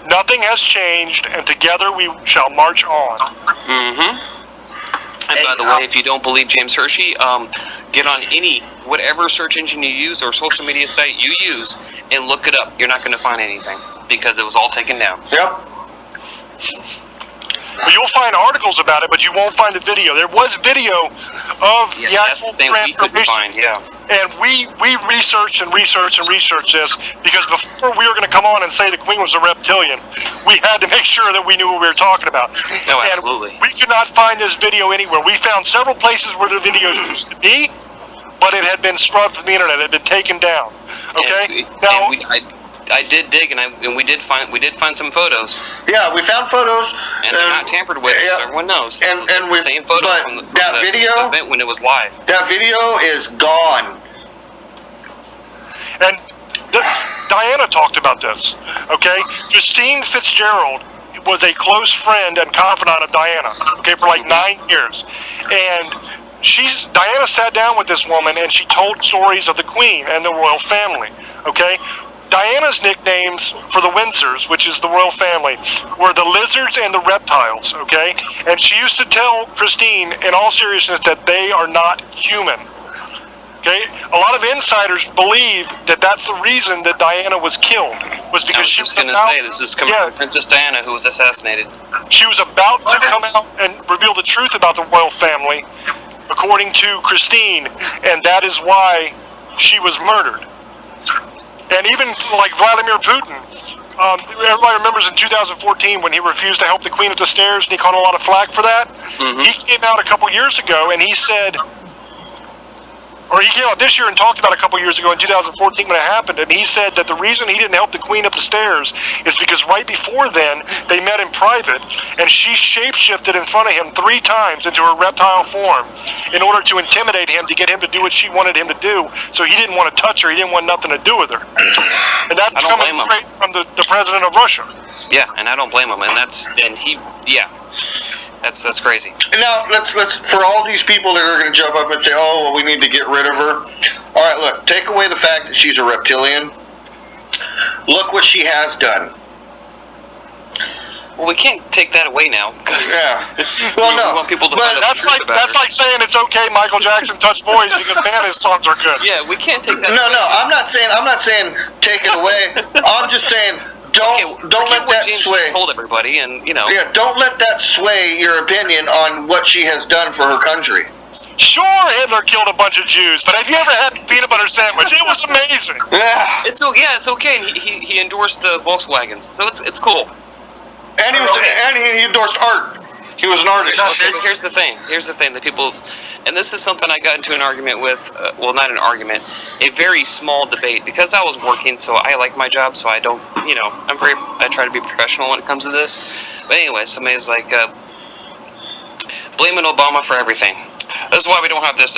Nothing has changed, and together we shall march on."
And by the way, if you don't believe James Hershey, get on whatever search engine you use or social media site you use and look it up. You're not going to find anything because it was all taken down.
Yep.
Well, you'll find articles about it, but you won't find the video. There was video of the actual transformation. And we researched this because before we were going to come on and say the Queen was a reptilian, we had to make sure that we knew what we were talking about.
No, absolutely.
And we could not find this video anywhere. We found several places where the video used to be, but it had been scrubbed from the internet. It had been taken down. Okay.
I did dig, and we did find some photos.
Yeah, we found photos,
and they're not tampered with. So everyone knows.
And
the same photo from the
video
event when it was live.
That video is gone.
And Diana talked about this. Okay, Christine Fitzgerald was a close friend and confidant of Diana. Okay, for like 9 years, and Diana sat down with this woman and she told stories of the Queen and the royal family. Okay. Diana's nicknames for the Windsors, which is the royal family, were the lizards and the reptiles, okay? And she used to tell Christine, in all seriousness, that they are not human, okay? A lot of insiders believe that that's the reason that Diana was killed, was because she was
just going to say, this is coming from Princess Diana, who was assassinated.
She was about to come out and reveal the truth about the royal family, according to Christine, and that is why she was murdered. And even like Vladimir Putin, everybody remembers in 2014 when he refused to help the Queen up the stairs and he caught a lot of flack for that. He came out a couple years ago and he said, or he came out this year and talked about a couple years ago in 2014 when it happened, and he said that the reason he didn't help the Queen up the stairs is because right before then they met in private and she shapeshifted in front of him 3 times into her reptile form in order to intimidate him, to get him to do what she wanted him to do. So he didn't want to touch her, he didn't want nothing to do with her. And that's coming straight from the president of Russia.
Yeah, and I don't blame him. That's crazy.
Now, let's for all these people that are going to jump up and say, "Oh, well, we need to get rid of her." All right, look, take away the fact that she's a reptilian. Look what she has done.
Well, we can't take that away now.
Yeah. Well, no.
We want people to
But that's like saying it's okay Michael Jackson touched boys because man, his songs are good.
Yeah, we can't take that away.
No, I'm not saying take it away. I'm just saying don't let that
James
sway.
told everybody, and
Yeah, don't let that sway your opinion on what she has done for her country.
Sure, Hitler killed a bunch of Jews, but have you ever had peanut butter sandwich? It was amazing.
Yeah.
It's okay. And he endorsed the Volkswagens, so it's cool.
And he endorsed art. He was an artist.
Okay, but here's the thing. The people, and this is something I got into an argument with. Well, not an argument, a very small debate, because I was working, so I like my job, so I don't, I try to be professional when it comes to this. But anyway, somebody's like, blaming Obama for everything. This is why we don't have this.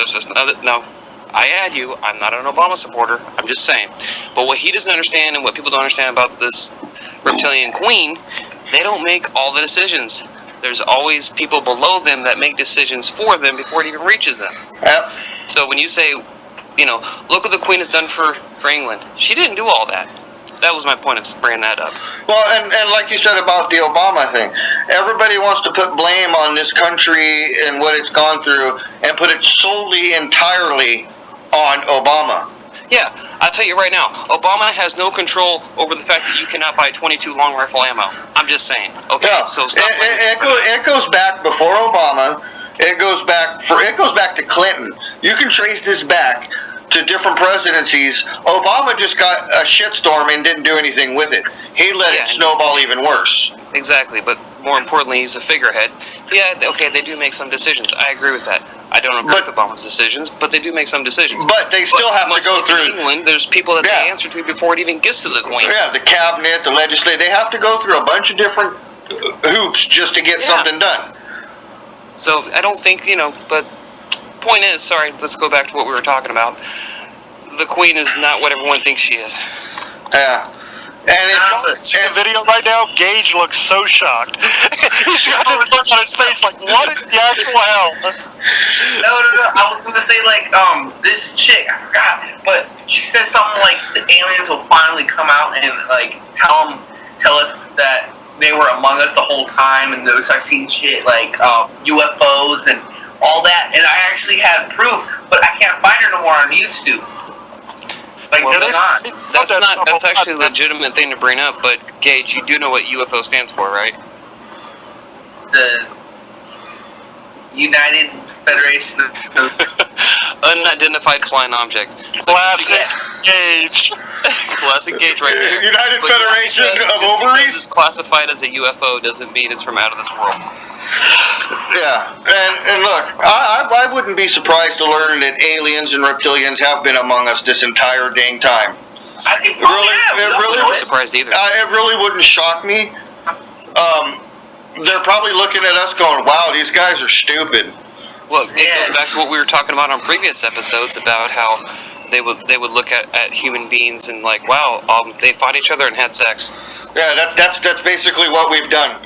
No. I add you, I'm not an Obama supporter. I'm just saying. But what he doesn't understand and what people don't understand about this reptilian queen, they don't make all the decisions. There's always people below them that make decisions for them before it even reaches them.
Yep.
So when you say, look what the queen has done for England. She didn't do all that. That was my point of bringing that up.
Well, and like you said about the Obama thing, everybody wants to put blame on this country and what it's gone through and put it solely, entirely on Obama.
Yeah, I'll tell you right now, Obama has no control over the fact that you cannot buy 22 long rifle ammo. I'm just saying. Okay,
Yeah.
so stop.
It goes back before Obama. It goes back to Clinton. You can trace this back to different presidencies. Obama just got a shitstorm and didn't do anything with it. He let it snowball even worse.
Exactly, but more importantly, he's a figurehead. Yeah, okay, they do make some decisions. I agree with that. I don't agree with Obama's decisions, but they do make some decisions.
But they still have to go through.
In England, there's people that they answer to before it even gets to the Queen.
Yeah, the cabinet, the legislature, they have to go through a bunch of different hoops just to get something done.
So I don't think, but point is, sorry, let's go back to what we were talking about. The Queen is not what everyone thinks she is.
Yeah. And
see the video right now? Gage looks so shocked. He's got this look on his face like, what in the actual hell?
No. I was gonna say this chick, I forgot, but she said something like the aliens will finally come out and tell us that they were among us the whole time, and those I've seen shit like UFOs and all that, and I actually have proof, but I can't find her no more on YouTube.
That's actually a legitimate thing to bring up, but Gage, you do know what UFO stands for, right?
The United Federation of
Unidentified Flying Object.
Classic Gage.
Classic Gage right there.
United Federation of Ovaries?
Because it's classified as a UFO doesn't mean it's from out of this world.
Yeah, and look, I wouldn't be surprised to learn that aliens and reptilians have been among us this entire dang time.
I wouldn't be surprised either.
It really wouldn't shock me. They're probably looking at us going, wow, these guys are stupid.
Well, it goes back to what we were talking about on previous episodes about how they would look at human beings and like, wow, they fought each other and had sex.
Yeah, that's basically what we've done.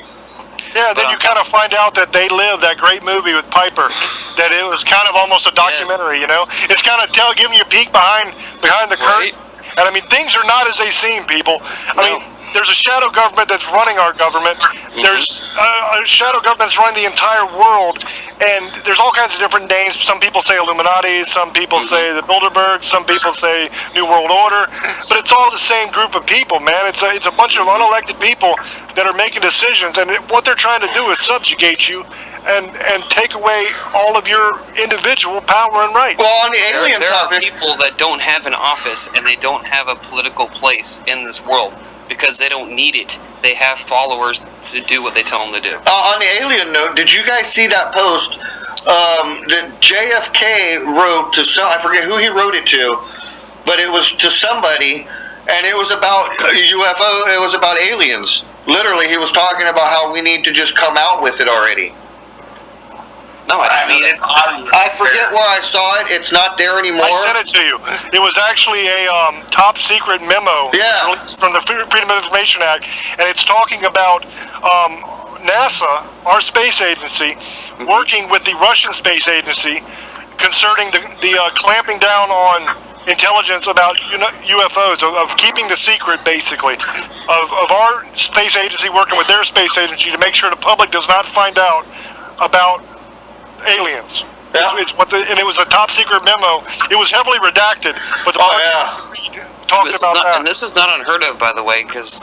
Yeah, then you kind of find out that They Live, that great movie with Piper, that it was kind of almost a documentary, It's kind of giving you a peek behind the curtain. And I mean, things are not as they seem, people. I mean, there's a shadow government that's running our government. There's a shadow government that's running the entire world. And there's all kinds of different names. Some people say Illuminati. Some people say the Bilderberg. Some people say New World Order. But it's all the same group of people, man. It's a bunch of unelected people that are making decisions. And what they're trying to do is subjugate you and take away all of your individual power and rights.
Well, on the alien
there
topic,
are people that don't have an office and they don't have a political place in this world because they don't need it. They have followers to do what they tell them to do.
On the alien note, did you guys see that post that JFK wrote to I forget who he wrote it to, but it was to somebody, and it was about UFO, it was about aliens. Literally, he was talking about how we need to just come out with it already.
No,
I forget where I saw it. It's not there anymore.
I sent it to you. It was actually a top secret memo from the Freedom of Information Act, and it's talking about NASA, our space agency, working with the Russian space agency concerning the clamping down on intelligence about UFOs, of keeping the secret, basically, of our space agency working with their space agency to make sure the public does not find out about aliens.
Yeah.
And it was a top secret memo. It was heavily redacted, but the talked about that.
And this is not unheard of, by the way, because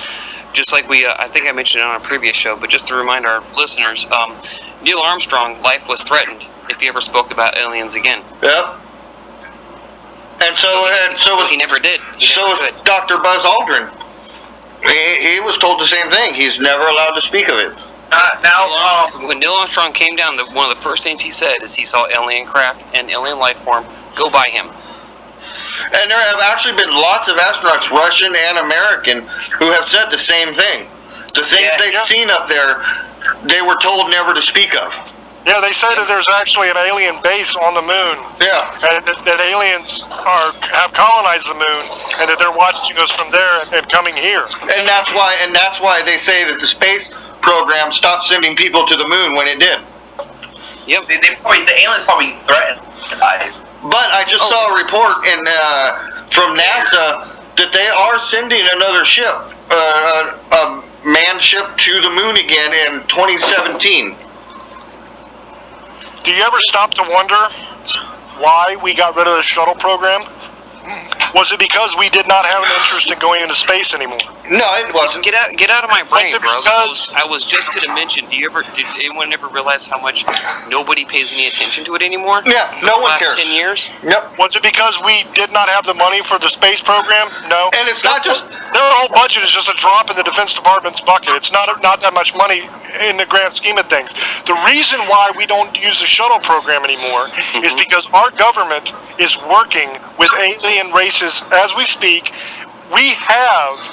just like I think I mentioned it on a previous show, but just to remind our listeners, Neil Armstrong, life was threatened if he ever spoke about aliens again.
Yep. And so
he never did.
So was Dr. Buzz Aldrin. He was told the same thing. He's never allowed to speak of it.
When Neil Armstrong came down, one of the first things he said is he saw alien craft and alien life form go by him.
And there have actually been lots of astronauts, Russian and American, who have said the same thing. The things they've seen up there, they were told never to speak of.
Yeah, they say that there's actually an alien base on the moon.
Yeah.
And that aliens have colonized the moon, and that they're watching us from there and coming here.
And that's why they say that the space program stopped sending people to the moon when it did.
Yep.
The aliens probably threatened us.
But I just saw a report from NASA that they are sending another ship, a manned ship, to the moon again in 2017.
Do you ever stop to wonder why we got rid of the shuttle program? Was it because we did not have an interest in going into space anymore?
No, it wasn't.
Get out of my brain, bro.
Because
I was just going to mention. Did anyone ever realize how much nobody pays any attention to it anymore?
Yeah, no one cares.
Last 10 years.
Yep.
Was it because we did not have the money for the space program? No.
And it's not just
their whole budget is just a drop in the Defense Department's bucket. It's not that much money in the grand scheme of things. The reason why we don't use the shuttle program anymore is because our government is working with alien races as we speak. We have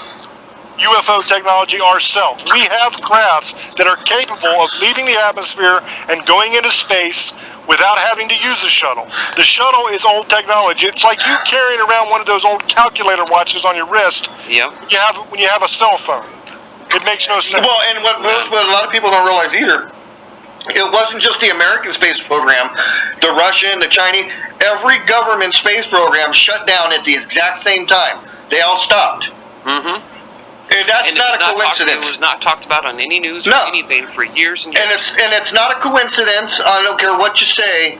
UFO technology ourselves. We have crafts that are capable of leaving the atmosphere and going into space without having to use the shuttle. The shuttle is old technology. It's like you carrying around one of those old calculator watches on your wrist.
Yep.
When you have a cell phone. It makes no sense.
Well, and what a lot of people don't realize either, it wasn't just the American space program, the Russian, the Chinese, every government space program shut down at the exact same time. They all stopped.
Mm-hmm.
And that's not a coincidence.
It was not talked about on any news or anything for years and years.
And it's not a coincidence. I don't care what you say.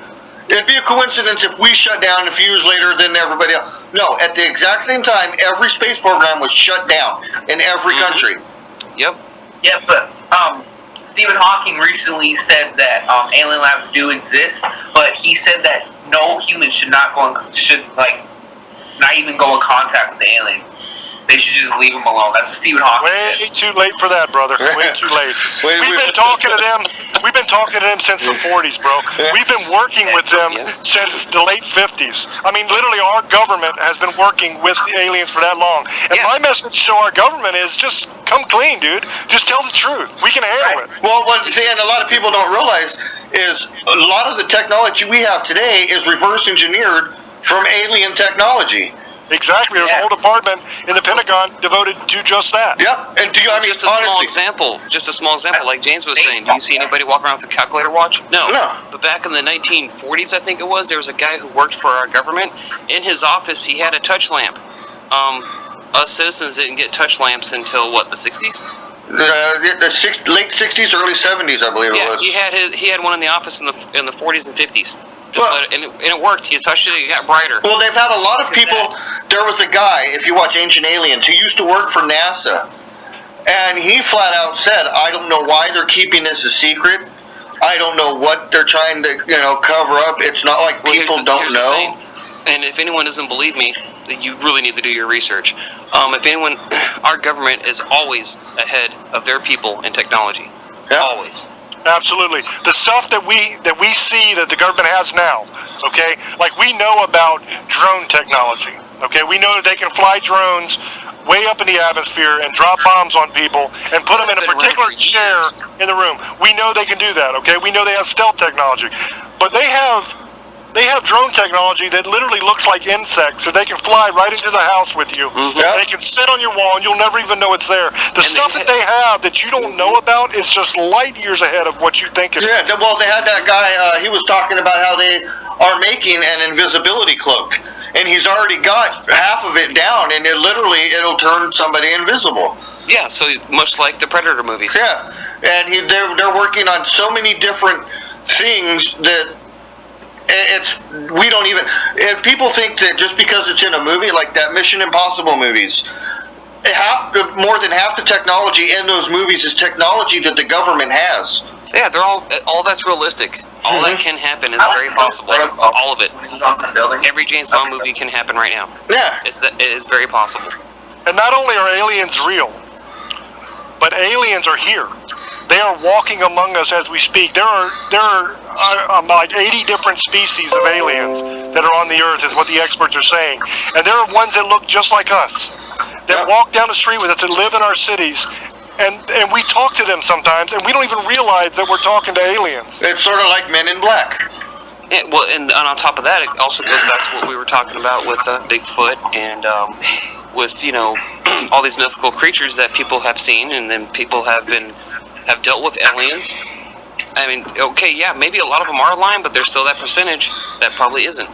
It'd be a coincidence if we shut down a few years later than everybody else. No, at the exact same time, every space program was shut down in every country.
Yep.
Yeah, but Stephen Hawking recently said that alien labs do exist, but he said that no human should not even go in contact with the aliens. They should just leave them alone. That's Stephen Hawking.
Way too late for that, brother. Way too late. We've been talking to them. We've been talking to them since the 40s, bro. We've been working with them since the late 50s. I mean, literally, our government has been working with the aliens for that long. And my message to our government is just come clean, dude. Just tell the truth. We can handle it.
Well, and a lot of people don't realize is a lot of the technology we have today is reverse engineered from alien technology.
Exactly. There's a whole department in the Pentagon devoted to just that.
Yep. And
just a small example. Like James was saying. Do you see anybody walk around with a calculator watch? No. But back in the 1940s, I think it was, there was a guy who worked for our government. In his office, he had a touch lamp. Us citizens didn't get touch lamps until, what, the 60s?
Late 60s, early 70s, I believe it was.
He had one in the office in the 40s and 50s. And it worked. You touched it, it got brighter.
Well, they've had a lot of people. There was a guy, if you watch Ancient Aliens, who used to work for NASA, and he flat out said, "I don't know why they're keeping this a secret. I don't know what they're trying to, cover up. It's not like people don't know."
And if anyone doesn't believe me, you really need to do your research. If anyone, our government is always ahead of their people in technology.
Yeah.
Always.
Absolutely. The stuff that we see that the government has now, okay? Like we know about drone technology, okay? We know that they can fly drones way up in the atmosphere and drop bombs on people and put them in a particular chair in the room. We know they can do that, okay? We know they have stealth technology. But they have drone technology that literally looks like insects, so they can fly right into the house with you. They can sit on your wall, and you'll never even know it's there. The stuff that they have that you don't know about is just light years ahead of what you think it is.
Yeah, well, they had that guy, he was talking about how they are making an invisibility cloak. and he's already got half of it down, and it'll turn somebody invisible.
Yeah, so much like the Predator movies.
Yeah, and they're working on so many different things that we don't even. And people think that just because it's in a movie, like that Mission Impossible movies, more than half the technology in those movies is technology that the government has.
Yeah, they're all that's realistic. All that can happen is very possible. All of it. Every James Bond movie can happen right now.
Yeah,
it is very possible.
And not only are aliens real, but aliens are here. They are walking among us as we speak. There are like 80 different species of aliens that are on the Earth, is what the experts are saying. And there are ones that look just like us, that walk down the street with us, that live in our cities. And we talk to them sometimes, and we don't even realize that we're talking to aliens.
It's sort of like Men in Black.
Yeah, well, and on top of that, it also goes back to what we were talking about with Bigfoot and with, you know, all these mythical creatures that people have seen, and then people have dealt with aliens. I mean, okay, yeah, maybe a lot of them are lying, but there's still that percentage that probably isn't.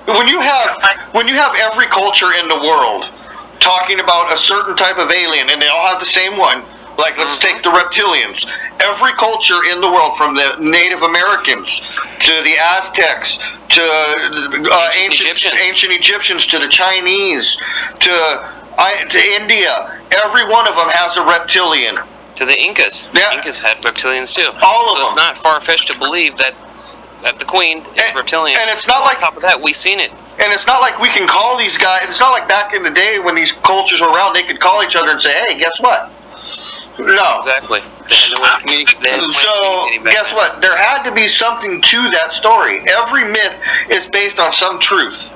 When you have every culture in the world talking about a certain type of alien, and they all have the same one, like let's take the reptilians. Every culture in the world, from the Native Americans to the Aztecs to ancient Egyptians to the Chinese to India, every one of them has a reptilian.
To the Incas.
Yeah.
The Incas had reptilians too.
All of them.
So it's not far-fetched to believe that the Queen is reptilian.
And it's not like,
on top of that, we've seen it.
And it's not like we can call these guys. It's not like back in the day when these cultures were around, they could call each other and say, "Hey, guess what?" No.
Exactly. They had no way to communicate.
So guess what? There had to be something to that story. Every myth is based on some truth.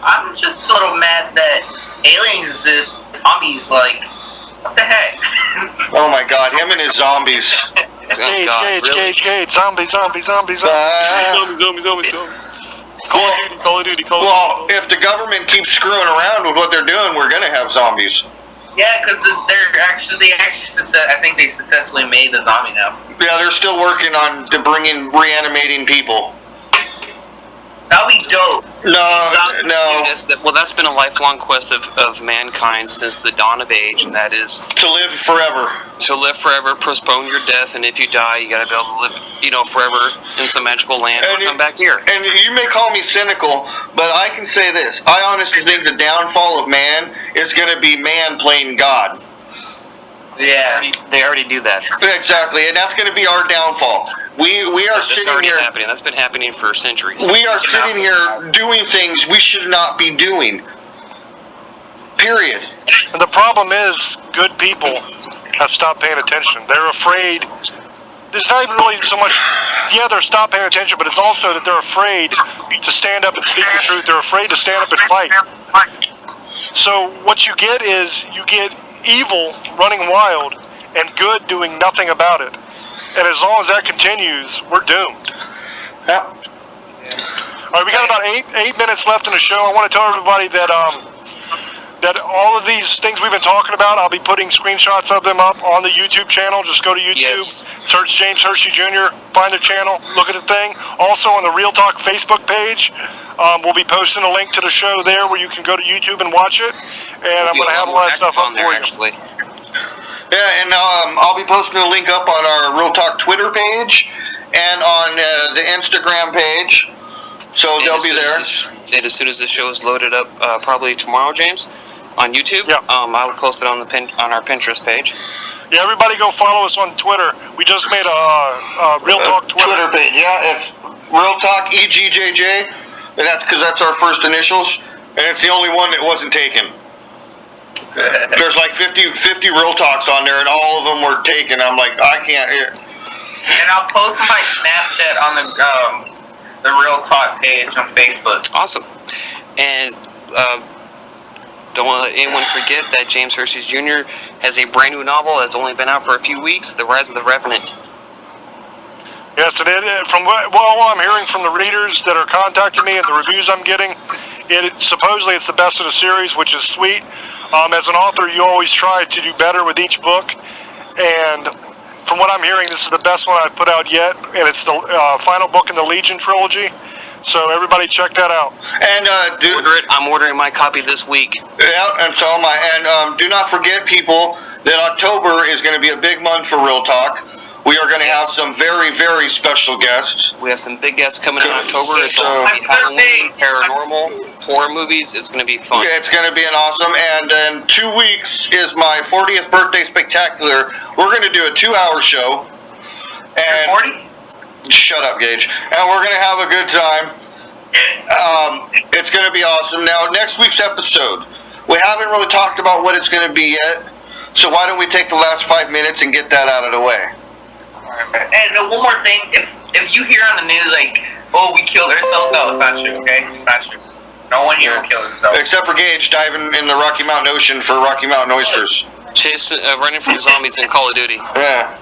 I'm just a little mad that aliens exist. Zombies, like, what the heck?
Oh my God, him and his zombies.
Gage, zombies.
Zombie. Call of Duty.
Well, if the government keeps screwing around with what they're doing, we're gonna have zombies.
Yeah, because I think they successfully made the zombie now.
Yeah, they're still working on reanimating people.
That'll be dope.
No.
Well, that's been a lifelong quest of mankind since the dawn of age, and that is
to live forever.
To live forever, postpone your death, and if you die, you gotta be able to live, forever in some magical land or come back here.
And you may call me cynical, but I can say this. I honestly think the downfall of man is gonna be man playing God.
Yeah.
They already do that.
Exactly, and that's going to be our downfall. We are sitting here.
Happening. That's been happening for centuries.
We are sitting here doing things we should not be doing. Period.
And the problem is, good people have stopped paying attention. They're afraid. There's not even really so much. Yeah, they're stopped paying attention, but it's also that they're afraid to stand up and speak the truth. They're afraid to stand up and fight. So what you get is evil running wild and good doing nothing about it. And as long as that continues, we're doomed.
Yep.
All right, we got about eight minutes left in the show. I want to tell everybody that all of these things we've been talking about, I'll be putting screenshots of them up on the YouTube channel. Just go to YouTube, search James Hershey Jr., find the channel, look at the thing. Also on the Real Talk Facebook page, we'll be posting a link to the show there where you can go to YouTube and watch it. And I'm going to have a lot of stuff up for you.
Actually.
Yeah, and I'll be posting a link up on our Real Talk Twitter page and on the Instagram page. So they'll be there.
And as soon as this show is loaded up, probably tomorrow, James, on YouTube, I will post it on our Pinterest page.
Yeah, everybody go follow us on Twitter. We just made a Real Talk Twitter
page. Yeah, it's Real Talk EGJJ. And that's because that's our first initials, and it's the only one that wasn't taken. There's like 50 Real Talks on there, and all of them were taken. I'm like, I can't hear.
And I'll post my Snapchat on the Real Talk page on Facebook.
Awesome. And don't let anyone forget that James Hershey Jr. has a brand new novel that's only been out for a few weeks, The Rise of the Revenant.
Yes, from what I'm hearing from the readers that are contacting me and the reviews I'm getting, supposedly it's the best of the series, which is sweet. As an author, you always try to do better with each book, and from what I'm hearing, this is the best one I've put out yet, and it's the final book in the Legion trilogy. So everybody check that out.
And
I'm ordering my copy this week.
Yeah, and so am I. And do not forget, people, that October is going to be a big month for Real Talk. We are going to have some very, very special guests.
We have some big guests coming in October. It's all Halloween, paranormal, horror movies. It's going to be fun.
It's going to be an awesome. And in 2 weeks is my 40th birthday spectacular. We're going to do a 2-hour show. And
40?
Shut up, Gage. And we're going to have a good time. It's going to be awesome. Now, next week's episode, we haven't really talked about what it's going to be yet. So why don't we take the last 5 minutes and get that out of the way?
And one more thing, if you hear on the news like, oh, we killed ourselves, no, it's not true, okay? It's not true. No one here will kill himself.
Except for Gage diving in the Rocky Mountain Ocean for Rocky Mountain oysters.
Running from zombies in Call of Duty.
Yeah.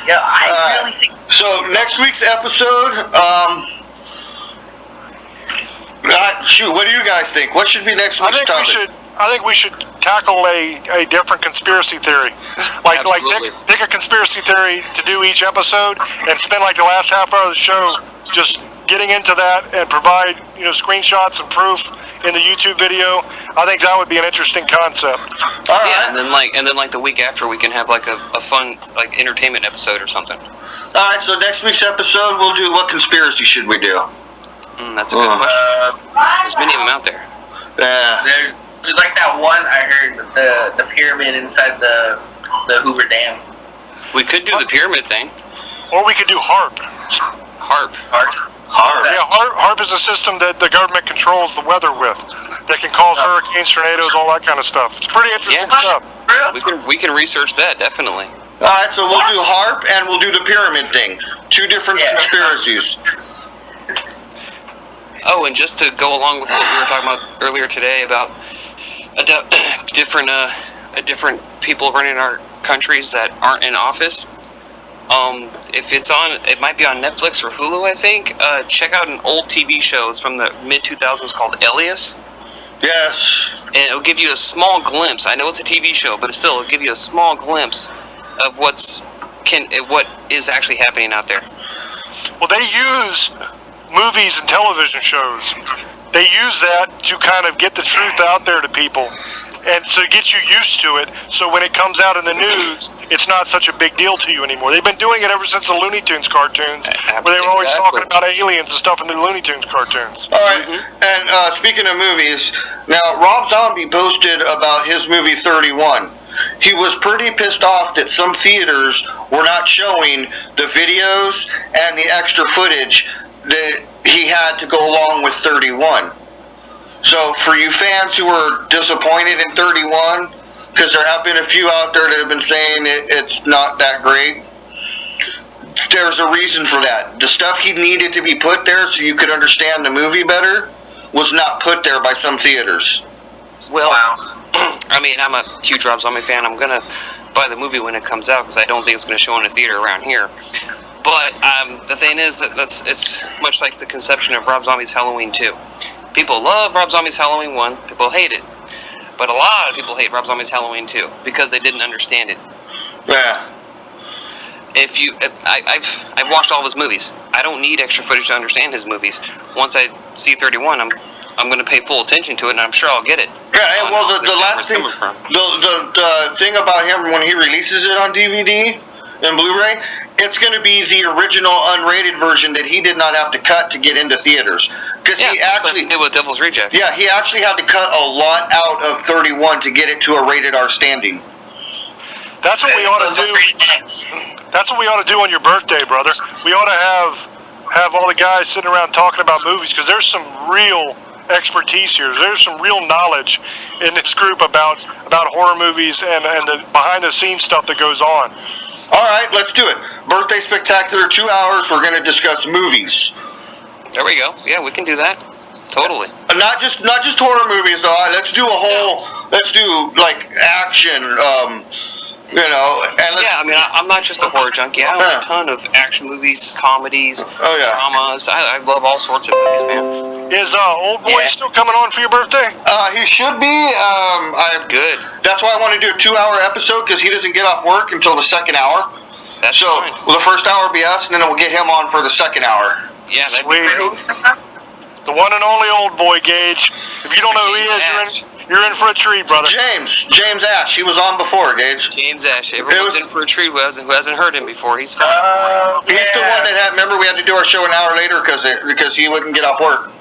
Yeah, I really think...
So, next week's episode, shoot, what do you guys think? What should be next week's topic?
I think we should tackle a different conspiracy theory. Like pick a conspiracy theory to do each episode and spend like the last half hour of the show just getting into that and provide screenshots and proof in the YouTube video. I think that would be an interesting concept.
All right.
Yeah, and then the week after we can have like a fun entertainment episode or something.
All right, so next week's episode we'll do what conspiracy should we do?
That's a good question. There's many of them out there.
Yeah.
There's like that one I heard, the pyramid inside the Hoover Dam.
We could do the pyramid thing.
Or we could do HARP.
HARP.
Yeah, HARP is a system that the government controls the weather with. That can cause hurricanes, tornadoes, all that kind of stuff. It's pretty interesting stuff.
We can research that, definitely.
All right, so we'll do HARP and we'll do the pyramid thing. 2 different conspiracies.
Oh, and just to go along with what we were talking about earlier today about different people running our countries that aren't in office. If it's on, it might be on Netflix or Hulu, I think. Check out an old TV show. It's from the mid-2000s called Alias.
Yes.
And it'll give you a small glimpse. I know it's a TV show, but it'll give you a small glimpse of what is actually happening out there.
Well, they use movies and television shows. They use that to kind of get the truth out there to people and so get you used to it, so when it comes out in the news, it's not such a big deal to you anymore. They've been doing it ever since the Looney Tunes cartoons, where they were always talking about aliens and stuff in the Looney Tunes cartoons.
All right, and speaking of movies, now Rob Zombie posted about his movie 31. He was pretty pissed off that some theaters were not showing the videos and the extra footage that he had to go along with 31. So for you fans who are disappointed in 31, because there have been a few out there that have been saying it's not that great, there's a reason for that. The stuff he needed to be put there so you could understand the movie better was not put there by some theaters.
Well, I mean, I'm a huge Rob Zombie fan. I'm going to buy the movie when it comes out because I don't think it's going to show in a theater around here. But the thing is that it's much like the conception of Rob Zombie's Halloween 2. People love Rob Zombie's Halloween 1. People hate it. But a lot of people hate Rob Zombie's Halloween 2 because they didn't understand it.
Yeah.
I've watched all of his movies. I don't need extra footage to understand his movies. Once I see 31, I'm going to pay full attention to it, and I'm sure I'll get it.
Yeah, well, the last thing, the thing about him when he releases it on DVD and Blu-ray, it's going to be the original unrated version that he did not have to cut to get into theaters. Because he actually
did with Devil's Reject.
Yeah, he actually had to cut a lot out of 31 to get it to a rated R standing.
That's what we ought to do. That's what we ought to do on your birthday, brother. We ought to have all the guys sitting around talking about movies, because there's some real expertise here. There's some real knowledge in this group about horror movies and the behind the scenes stuff that goes on.
All right, let's do it. Birthday Spectacular, 2 hours. We're going to discuss movies.
There we go. Yeah, we can do that. Totally.
Not just horror movies, though. Let's do let's do like action. And
yeah, I mean, I'm not just a horror junkie. I own a ton of action movies, comedies, dramas. I love all sorts of movies, man.
Is Old Boy still coming on for your birthday?
He should be.
Good.
That's why I want to do a 2-hour episode, because he doesn't get off work until the second hour.
That's fine.
Well, the first hour will be us, and then we'll get him on for the second hour.
Yeah, that'd
Sweet.
be great.
The one and only old boy, Gage. If you don't know who he is, you're in for a treat, brother.
James Ash. He was on before, Gage.
James Ash. Everyone's in for a treat who hasn't heard him before. He's fun.
He's the one that had. Remember, we had to do our show an hour later because he wouldn't get off work.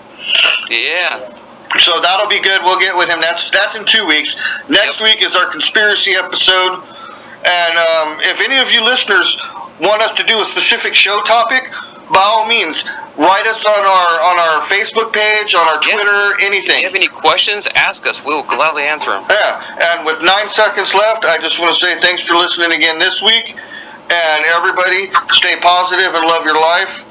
Yeah.
So that'll be good. We'll get with him. That's in 2 weeks. Next week is our conspiracy episode. And if any of you listeners want us to do a specific show topic, by all means, write us on our Facebook page, on our Twitter, anything.
If you have any questions, ask us. We'll gladly answer them.
Yeah. And with 9 seconds left, I just want to say thanks for listening again this week. And everybody, stay positive and love your life.